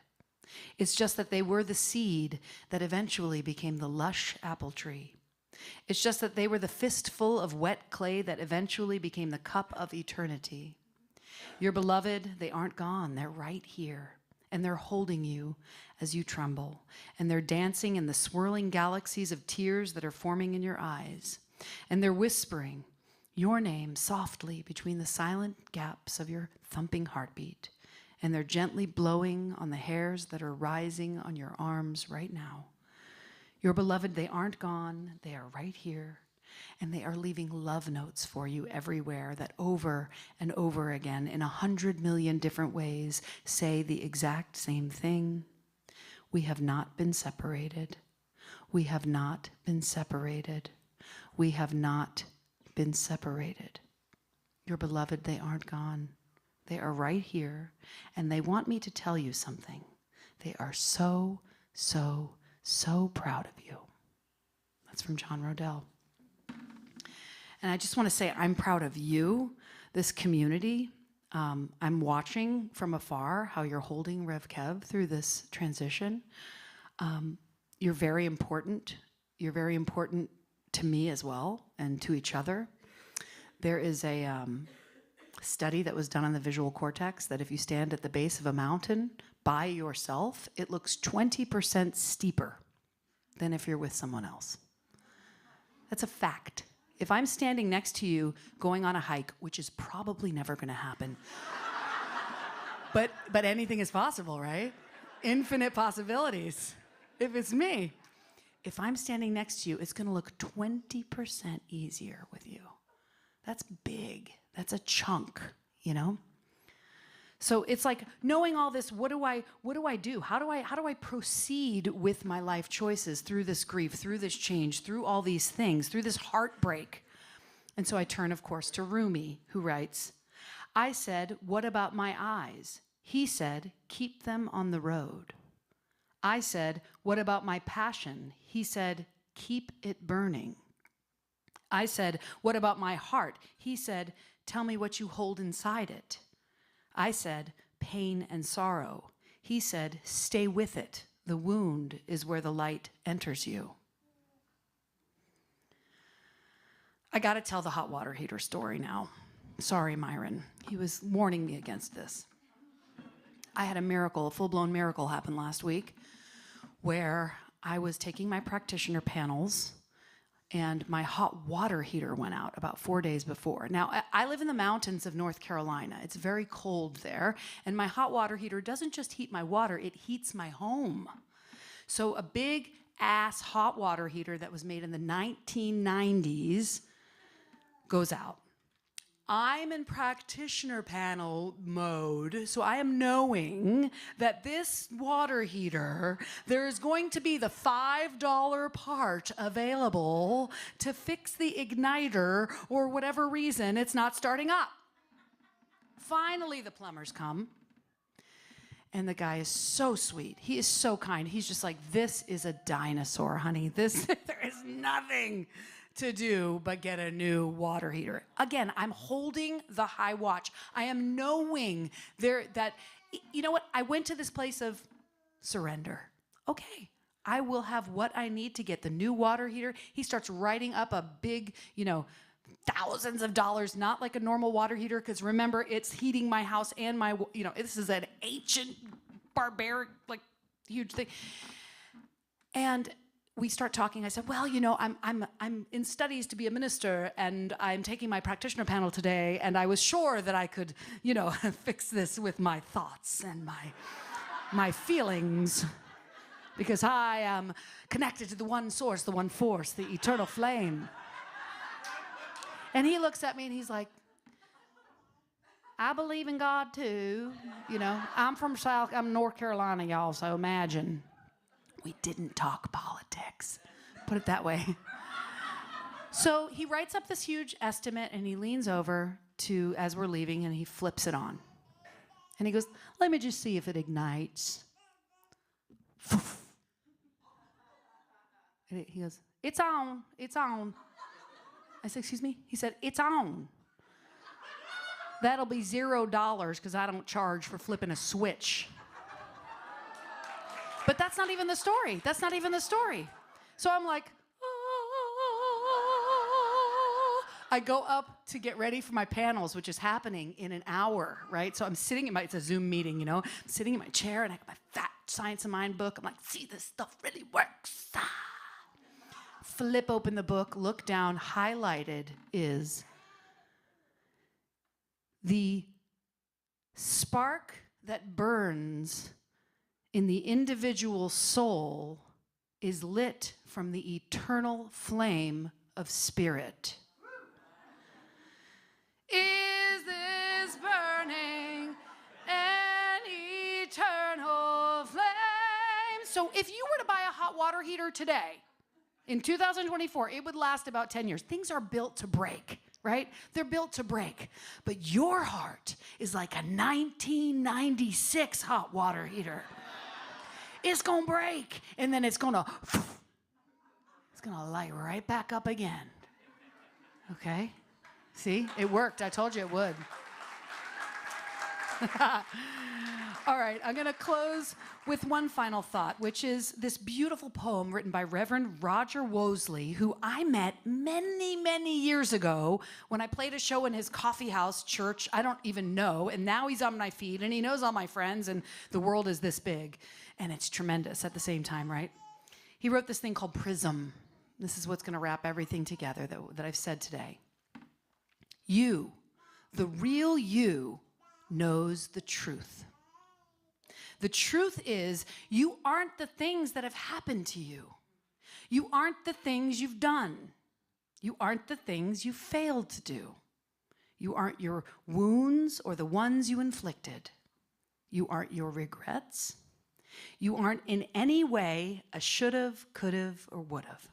Speaker 1: It's just that they were the seed that eventually became the lush apple tree. It's just that they were the fistful of wet clay that eventually became the cup of eternity. Your beloved, they aren't gone, they're right here. And they're holding you as you tremble. And they're dancing in the swirling galaxies of tears that are forming in your eyes. And they're whispering your name softly between the silent gaps of your thumping heartbeat. And they're gently blowing on the hairs that are rising on your arms right now. Your beloved, they aren't gone, they are right here. And they are leaving love notes for you everywhere that over and over again, in 100 million different ways, say the exact same thing. We have not been separated. We have not been separated. We have not been separated. Your beloved, they aren't gone. They are right here, and they want me to tell you something. They are so, so, so proud of you. That's from John Rodell. And I just want to say I'm proud of you, this community. I'm watching from afar how you're holding Rev Kev through this transition. You're very important. You're very important to me as well and to each other. There is a study that was done on the visual cortex that if you stand at the base of a mountain by yourself, it looks 20% steeper than if you're with someone else. That's a fact. If I'm standing next to you going on a hike, which is probably never going to happen, but anything is possible, right? Infinite possibilities. If it's me, if I'm standing next to you, it's going to look 20% easier with you. That's big. That's a chunk, you know? So it's like knowing all this, what do I do? How do I proceed with my life choices through this grief, through this change, through all these things, through this heartbreak? And so I turn, of course, to Rumi, who writes, I said, what about my eyes? He said, keep them on the road. I said, what about my passion? He said, keep it burning. I said, what about my heart? He said, tell me what you hold inside it. I said, pain and sorrow. He said, stay with it. The wound is where the light enters you. I got to tell the hot water heater story now. Sorry, Myron. He was warning me against this. I had a miracle, a full-blown miracle happen last week where I was taking my practitioner panels and my hot water heater went out about 4 days before. Now, I live in the mountains of North Carolina. It's very cold there, and my hot water heater doesn't just heat my water, it heats my home. So a big-ass hot water heater that was made in the 1990s goes out. I'm in practitioner panel mode, so I am knowing that this water heater, there is going to be the $5 part available to fix the igniter or whatever reason it's not starting up. Finally, the plumbers come, and the guy is so sweet. He is so kind. He's just like, this is a dinosaur, honey. There is nothing to do but get a new water heater. Again, I'm holding the high watch. I am knowing that, you know what? I went to this place of surrender. Okay, I will have what I need to get the new water heater. He starts writing up a big, thousands of dollars, not like a normal water heater, because remember, it's heating my house and my, this is an ancient, barbaric, huge thing. And we start talking. I said, well, I'm in studies to be a minister, and I'm taking my practitioner panel today, and I was sure that I could, fix this with my thoughts and my feelings, because I am connected to the one source, the one force, the eternal flame. And he looks at me and he's like, I believe in God too. I'm North Carolina, y'all, so imagine. We didn't talk politics, put it that way. So he writes up this huge estimate and he leans over as we're leaving, and he flips it on. And he goes, let me just see if it ignites. And he goes, it's on, it's on. I said, excuse me? He said, it's on. That'll be $0 because I don't charge for flipping a switch. But that's not even the story. That's not even the story. So I'm like, I go up to get ready for my panels, which is happening in an hour, right? So I'm sitting it's a Zoom meeting, I'm sitting in my chair and I got my fat Science of Mind book. I'm like, see, this stuff really works. Flip open the book, look down, highlighted is the spark that burns in the individual soul is lit from the eternal flame of spirit. Is this burning an eternal flame? So if you were to buy a hot water heater today, in 2024, it would last about 10 years. Things are built to break, right? They're built to break. But your heart is like a 1996 hot water heater. It's going to break, and then it's going to light right back up again. Okay? See? It worked. I told you it would. All right, I'm going to close with one final thought, which is this beautiful poem written by Reverend Roger Wosley, who I met many, many years ago when I played a show in his coffee house church. I don't even know, and now he's on my feed, and he knows all my friends, and the world is this big, and it's tremendous at the same time, right? He wrote this thing called Prism. This is what's going to wrap everything together that I've said today. You, the real you, knows the truth. The truth is, you aren't the things that have happened to you. You aren't the things you've done. You aren't the things you failed to do. You aren't your wounds or the ones you inflicted. You aren't your regrets. You aren't in any way a should've, could've, or would've.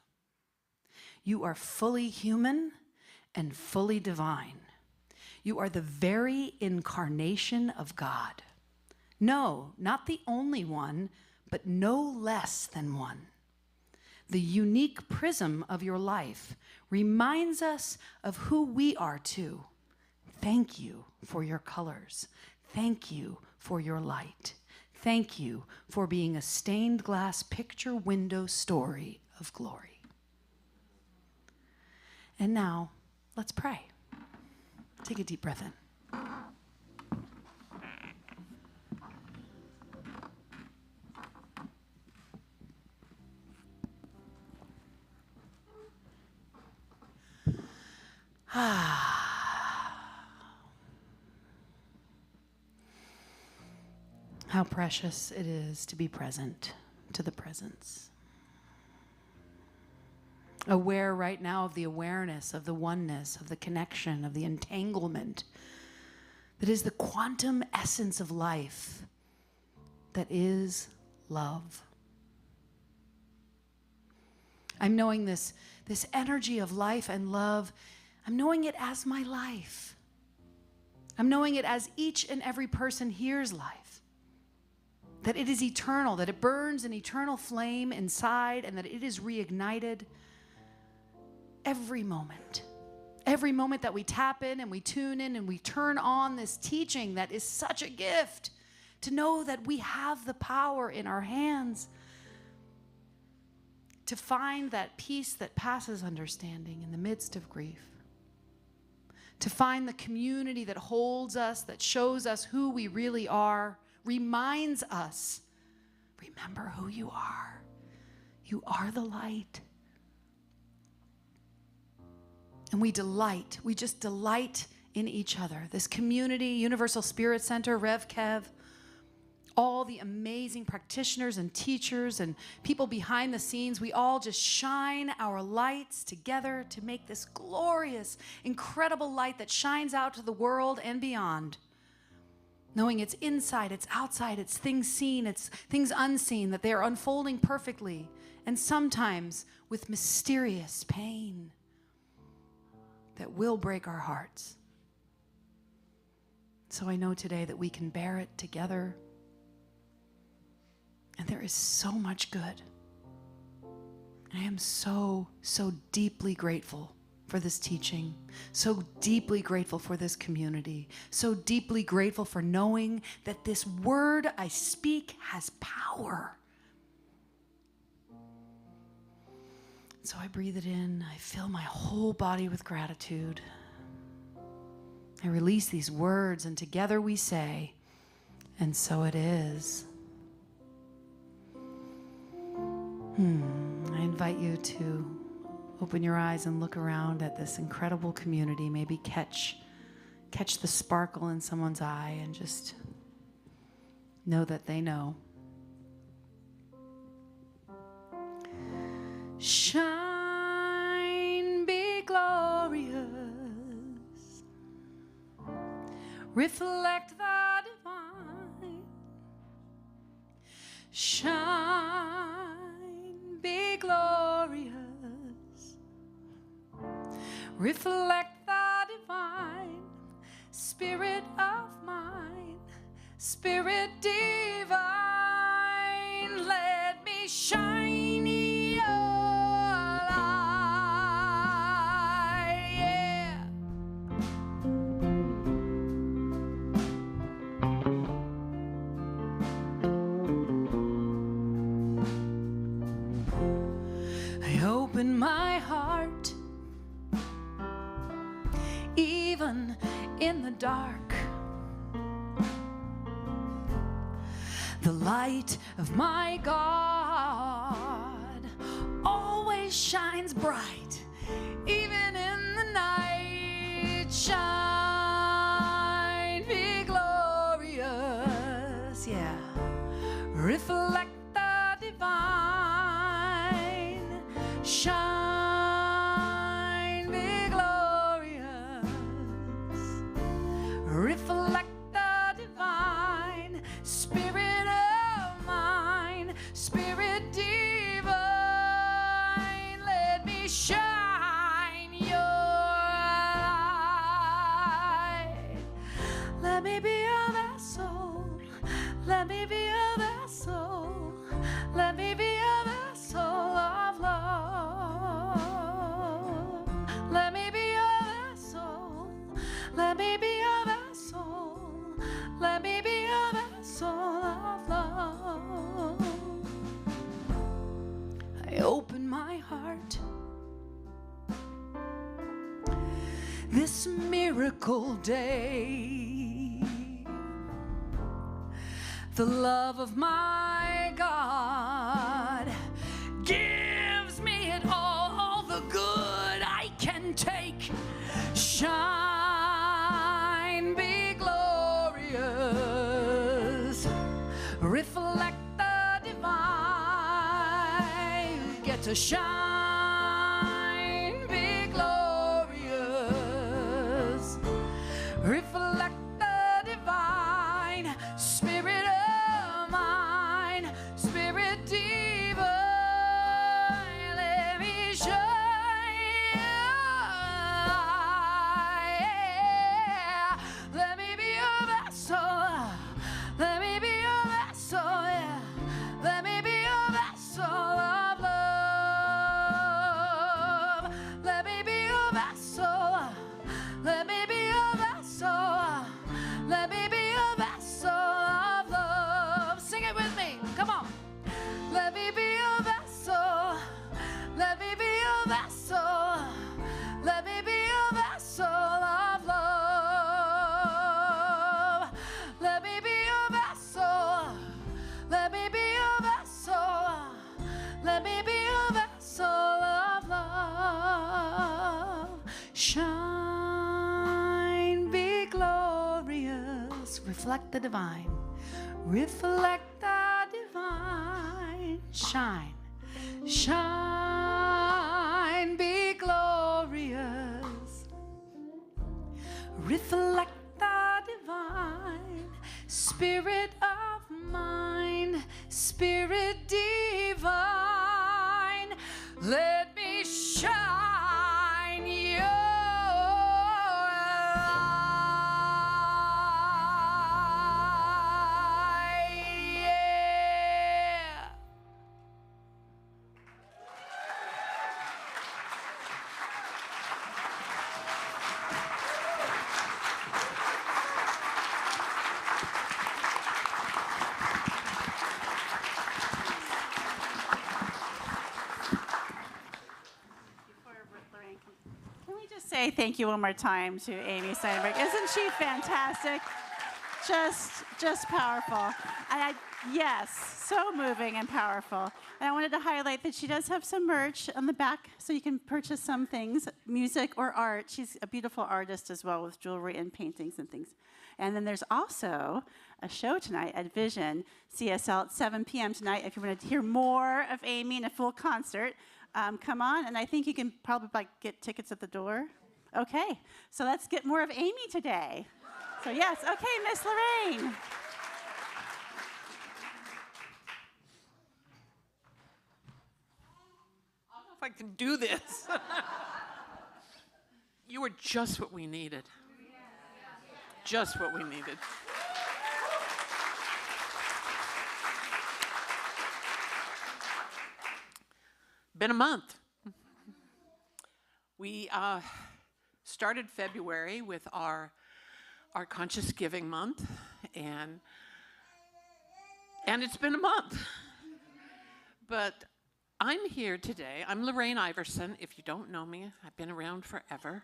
Speaker 1: You are fully human and fully divine. You are the very incarnation of God. No, not the only one, but no less than one. The unique prism of your life reminds us of who we are too. Thank you for your colors. Thank you for your light. Thank you for being a stained glass picture window story of glory. And now, let's pray. Take a deep breath in. How precious it is to be present to the presence. Aware right now of the awareness, of the oneness, of the connection, of the entanglement that is the quantum essence of life, that is love. I'm knowing this energy of life and love. I'm knowing it as my life. I'm knowing it as each and every person here's life. That it is eternal, that it burns an eternal flame inside, and that it is reignited every moment. Every moment that we tap in and we tune in and we turn on this teaching that is such a gift, to know that we have the power in our hands to find that peace that passes understanding in the midst of grief. To find the community that holds us, that shows us who we really are, reminds us, remember who you are. You are the light. And we just delight in each other. This community, Universal Spirit Center, Rev Kev, all the amazing practitioners and teachers and people behind the scenes, we all just shine our lights together to make this glorious, incredible light that shines out to the world and beyond. Knowing it's inside, it's outside, it's things seen, it's things unseen, that they are unfolding perfectly, and sometimes with mysterious pain that will break our hearts. So I know today that we can bear it together. And there is so much good. I am so, so deeply grateful for this teaching, so deeply grateful for this community, so deeply grateful for knowing that this word I speak has power. So I breathe it in, I fill my whole body with gratitude. I release these words, and together we say, and so it is. I invite you to open your eyes and look around at this incredible community. Maybe catch the sparkle in someone's eye and just know that they know. Shine, reflect the divine. Shine, be glorious. Reflect the divine, spirit of mine, spirit divine. Let me shine your light, yeah. I open my heart, even in the dark. The light of my God always shines bright, even in the night. Shine, be glorious, yeah. Reflect the divine. Shine, be glorious. Reflect the divine, spirit of mine, spirit divine. Let me shine your light. Let me be a vessel. Let me be a vessel. Let me be a vessel of love. Let me be a vessel. Let me be a vessel. Let me be a vessel of love. I open my heart. This miracle day, the love of my God gives me it all the good I can take. Shine, be glorious, reflect the divine. Get to shine, be glorious, reflect the divine, spirit of mine, spirit divine. Let me shine, yeah. Let me be a vessel. Let me be a vessel, yeah. Let me be a vessel of love. Let me be a vessel. Let me be a vessel. Let me be a vessel of love. Sing it with me. Come on. Let me be a vessel. Let me be a vessel. Let me be a vessel of love. Let me be a vessel. Let me be a vessel. Let me be a vessel of love. Shine, be glorious. Reflect the divine. Reflect the divine. Shine. Shine, be glorious. Reflect the divine, spirit of mine, spirit divine. Let me shine your light, yeah.
Speaker 2: Can we just say thank you one more time to Amy Steinberg? Isn't she fantastic? Just powerful. And yes, so moving and powerful. And I wanted to highlight that she does have some merch on the back, so you can purchase some things, music or art. She's a beautiful artist as well, with jewelry and paintings and things. And then there's also a show tonight at Vision CSL at 7 p.m. tonight. If you want to hear more of Amy in a full concert, come on. And I think you can probably get tickets at the door. Okay, so let's get more of Amy today. So yes, okay, Miss Lorraine.
Speaker 5: If I can do this. You were just what we needed. Just what we needed. Been a month. We started February with our Conscious Giving Month, and it's been a month. But I'm here today. I'm Lorraine Iverson. If you don't know me, I've been around forever.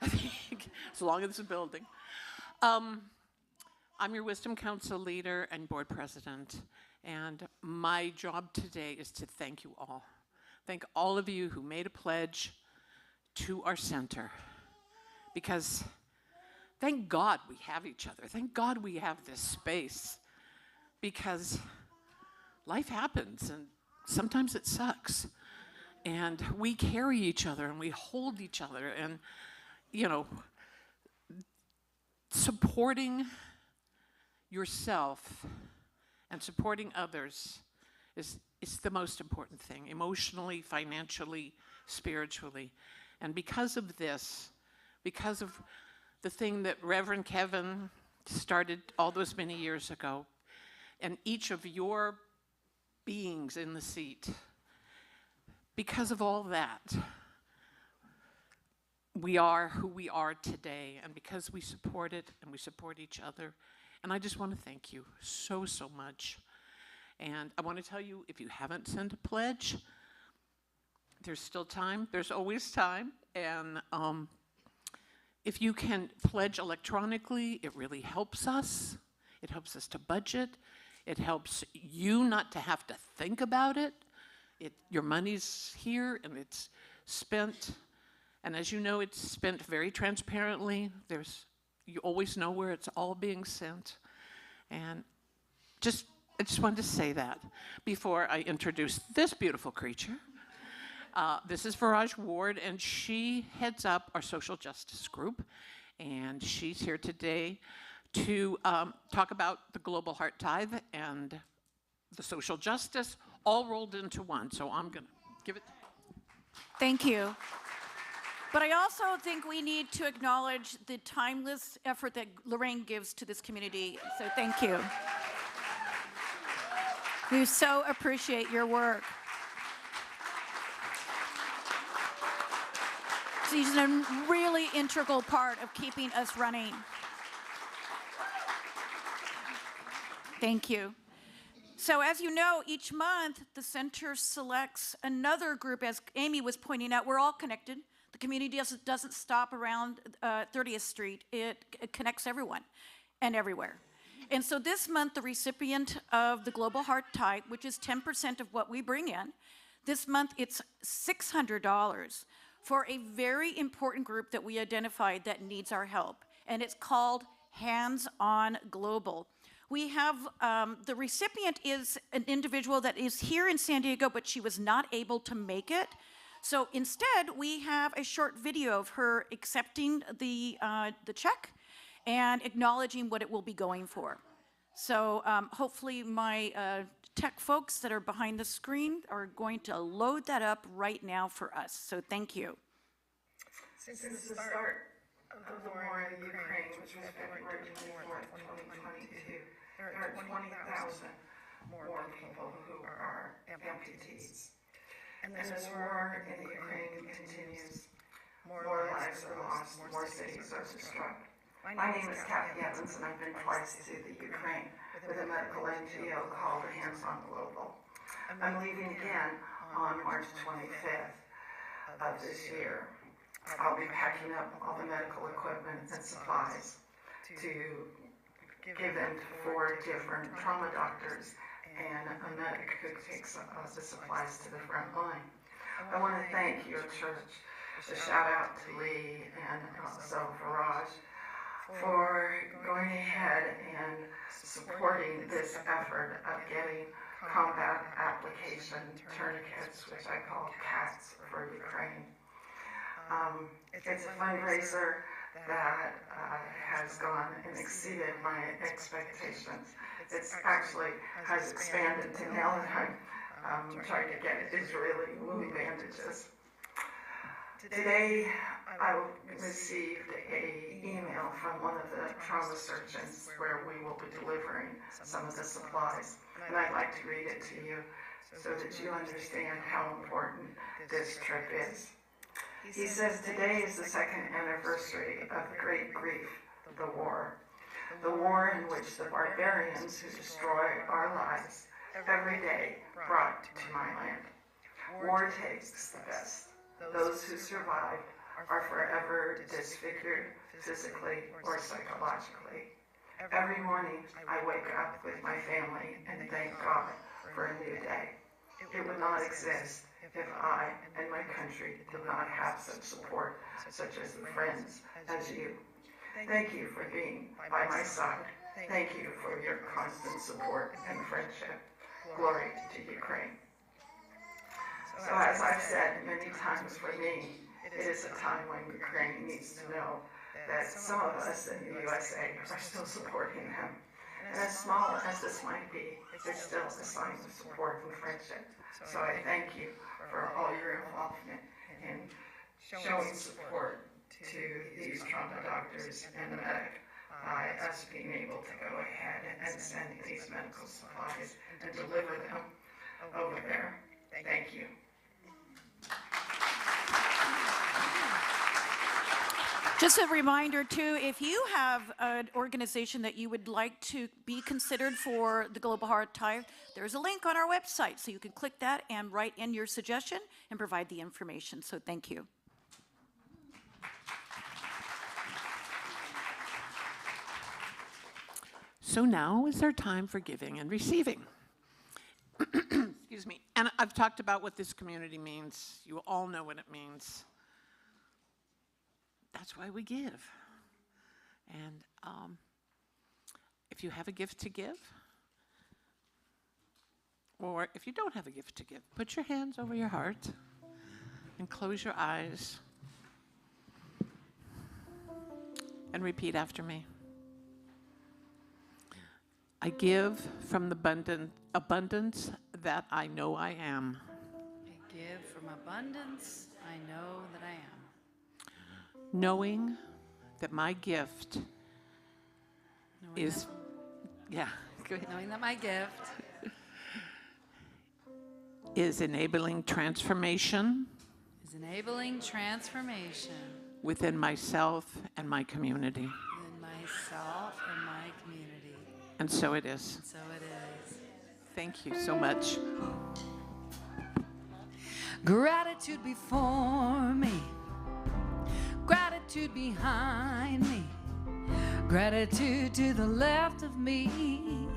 Speaker 5: I think, as long as it's a building. I'm your Wisdom Council leader and board president. And my job today is to thank you all. Thank all of you who made a pledge to our center. Because thank God we have each other. Thank God we have this space. Because life happens and sometimes it sucks. And we carry each other and we hold each other. And, you know, supporting yourself and supporting others is the most important thing, emotionally, financially, spiritually. And because of this, because of the thing that Reverend Kevin started all those many years ago, and each of your beings in the seat, because of all that, we are who we are today, and because we support it and we support each other. And I just want to thank you so, so much. And I want to tell you, if you haven't sent a pledge, there's still time. There's always time. And if you can pledge electronically, it really helps us. It helps us to budget. It helps you not to have to think about it. Your money's here and it's spent. And as you know, it's spent very transparently. You always know where it's all being sent. And I just wanted to say that before I introduce this beautiful creature. This is Viraj Ward, and she heads up our social justice group. And she's here today to talk about the Global Heart Tithe and the social justice all rolled into one. So I'm going to give it.
Speaker 6: Thank you. But I also think we need to acknowledge the timeless effort that Lorraine gives to this community. So thank you. We so appreciate your work. She's a really integral part of keeping us running. Thank you. So as you know, each month the center selects another group. As Amy was pointing out, we're all connected. The community doesn't stop around 30th Street. It connects everyone and everywhere. And so this month, the recipient of the Global Heart Tithe, which is 10% of what we bring in, this month it's $600 for a very important group that we identified that needs our help. And it's called Hands On Global. We have, the recipient is an individual that is here in San Diego, but she was not able to make it. So instead, we have a short video of her accepting the check and acknowledging what it will be going for. So hopefully my tech folks that are behind the screen are going to load that up right now for us. So thank you.
Speaker 7: Since the start of the war in Ukraine, which was February 24th, 2022, there are 20,000 more people who are amputees. And this war in Ukraine continues. More lives are lost, more cities are destroyed. My name is Kathy Evans, and I've been twice to the Ukraine with a medical NGO called Hands On Global. I'm leaving again on March 25th of this year. I'll be packing up all the medical equipment and supplies to give them to 4 different trauma doctors and a medic who takes the supplies to the front line. I want to thank your church, a shout out to Lee and also Viraj, for going ahead and supporting this effort of getting combat application tourniquets, which I call CATs for Ukraine. It's a fundraiser that has gone and exceeded my expectations. It actually has expanded to now that I'm trying to get Israeli wound bandages. Today, I received an email from one of the trauma surgeons where we will be delivering some of the supplies. And I'd like to read it to you so that you understand how important this trip is. He says, today is the second anniversary of the great grief, the war. The war in which the barbarians who destroy our lives every day brought to my land. War takes the best. Those who survive are forever disfigured physically or psychologically. Every morning I wake up with my family and thank God for a new day. It would not exist if I and my country did not have such support, such as the friends as you. Thank you for being by my side. Thank you for your constant support and friendship. Glory to Ukraine. So as I've said many times, for me, it is a time when Ukraine needs to know that some of us in the USA are still supporting them. And as small as this might be, it's still a sign of support and friendship. So I thank you for all your involvement in showing support to these trauma doctors and the medic by us being able to go ahead and send these medical supplies and deliver them over there. Thank you.
Speaker 6: Just a reminder, too, if you have an organization that you would like to be considered for the Global Heart Tithe, there's a link on our website, so you can click that and write in your suggestion and provide the information. So thank you.
Speaker 5: So now is our time for giving and receiving. Excuse me. And I've talked about what this community means. You all know what it means. That's why we give. And if you have a gift to give, or if you don't have a gift to give, put your hands over your heart and close your eyes and repeat after me. I give from the abundance that I know I am.
Speaker 1: I give from abundance I know that I am.
Speaker 5: Knowing that my gift is, yeah, go ahead.
Speaker 1: Knowing that my gift
Speaker 5: is enabling transformation
Speaker 1: is enabling transformation
Speaker 5: within myself and my community.
Speaker 1: in myself and my community.
Speaker 5: And so it is.
Speaker 1: And so it is.
Speaker 5: Thank you so much.
Speaker 1: Gratitude before me, gratitude behind me, gratitude to the left of me,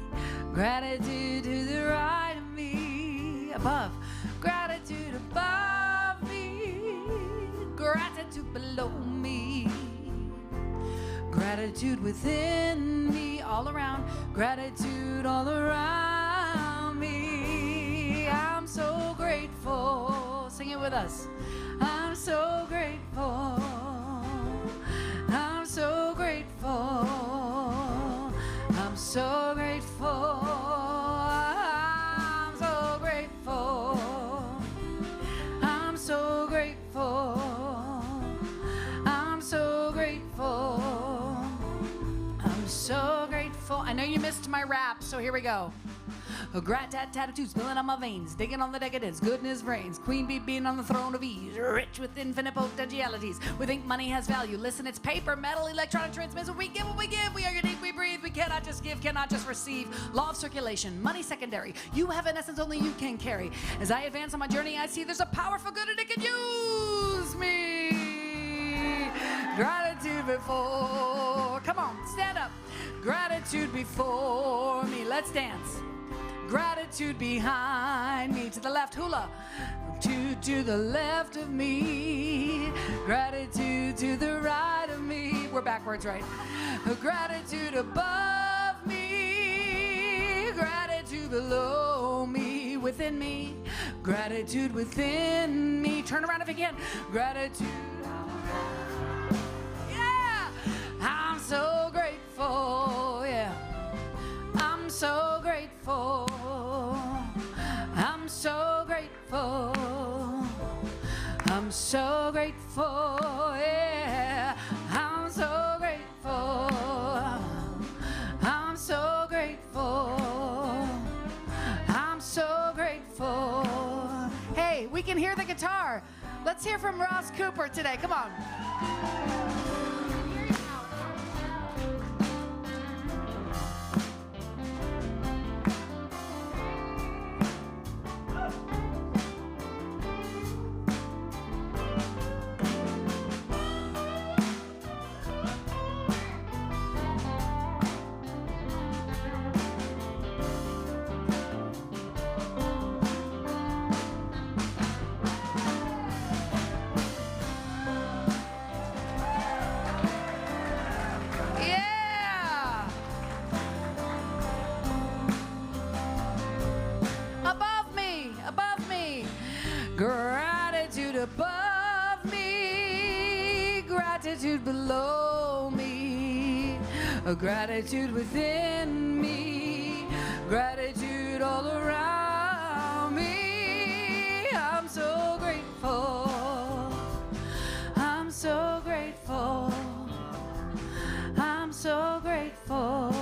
Speaker 1: gratitude to the right of me, above, gratitude above me, gratitude below me, gratitude within me, all around, gratitude all around me. I'm so grateful. Sing it with us. I'm so grateful. I'm so grateful. I'm so grateful. I'm so grateful. I'm so grateful. I'm so grateful. I'm so grateful. I know you missed my rap, so here we go. A grat-tat-tatitude spilling on my veins, digging on the decadence, goodness reigns. Queen bee being on the throne of ease, rich with infinite potentialities. We think money has value. Listen, it's paper, metal, electronic transmitters. We give what we give. We are unique, we breathe. We cannot just give, cannot just receive. Law of circulation, money secondary. You have an essence only you can carry. As I advance on my journey, I see there's a power for good and it can use me. Gratitude before. Come on, stand up. Gratitude before me. Let's dance. Gratitude behind me, to the left, hula, to the left of me, gratitude to the right of me, we're backwards, right? Gratitude above me, gratitude below me, within me, gratitude within me, turn around if you can, gratitude, yeah, grateful. I'm so grateful. I'm so grateful. Yeah, I'm so grateful. I'm so grateful. I'm so grateful. Hey, we can hear the guitar. Let's hear from Ross Cooper today. Come on. Gratitude above me, gratitude below me, a gratitude within me, gratitude all around me. I'm so grateful. I'm so grateful. I'm so grateful.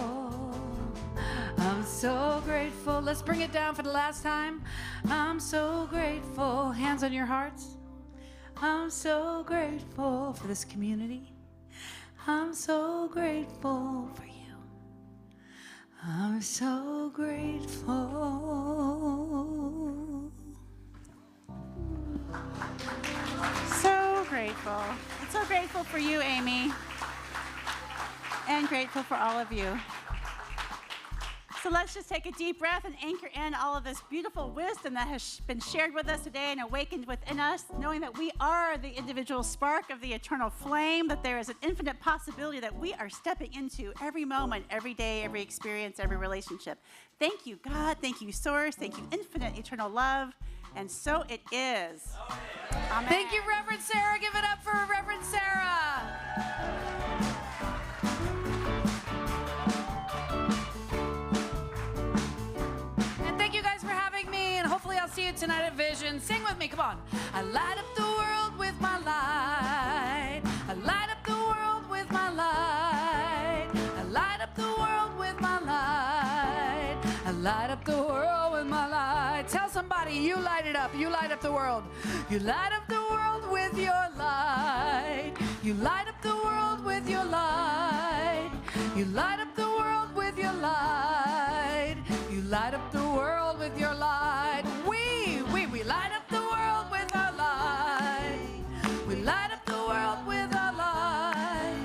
Speaker 1: I'm so grateful. Let's bring it down for the last time. I'm so grateful. Hands on your hearts. I'm so grateful for this community. I'm so grateful for you. I'm so grateful.
Speaker 2: So grateful. I'm so grateful for you, Amy, and grateful for all of you. So let's just take a deep breath and anchor in all of this beautiful wisdom that has been shared with us today and awakened within us, knowing that we are the individual spark of the eternal flame, that there is an infinite possibility that we are stepping into every moment, every day, every experience, every relationship. Thank you, God. Thank you, Source. Thank you, infinite eternal love. And so it is. Amen.
Speaker 1: Thank you, Reverend Sarah. Give it up for Reverend Sarah. Hopefully I'll see you tonight at Vision. Sing with me, come on. I light up the world with my light. I light up the world with my light. I light up the world with my light. I light up the world with my light. Tell somebody, you light it up. You light up the world. You light up the world with your light. You light up the world with your light. You light up the world with your light. You light up the world with your light. We light up the world with our light. We light up the world with our light.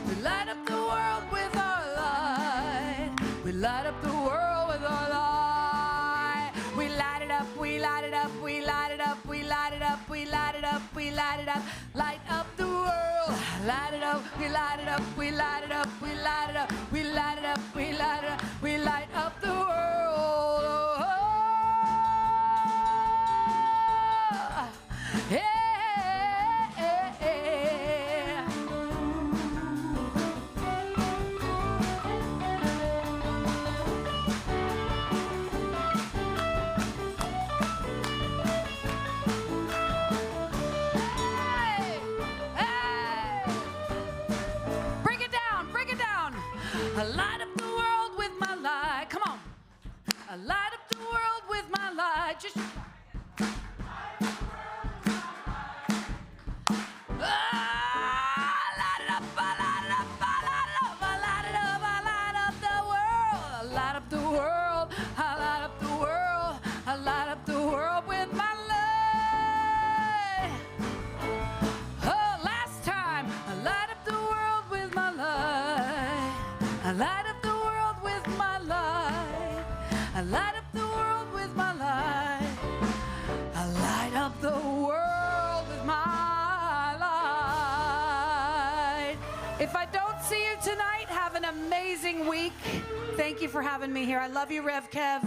Speaker 1: We light up the world with our light. We light up the world with our light. We light it up, we light it up, we light it up, we light it up, we light it up, we light it up. Light up the world. Light it up, we light it up, we light it up, we light it up, we light it up, we light it up, we light up the world. Yeah. I light up the world with my light. Come on. I light up the world with my light. Just I light up the world with my light. I light up the world with my light. I light up the world with my light. If I don't see you tonight, have an amazing week. Thank you for having me here. I love you, Rev Kev.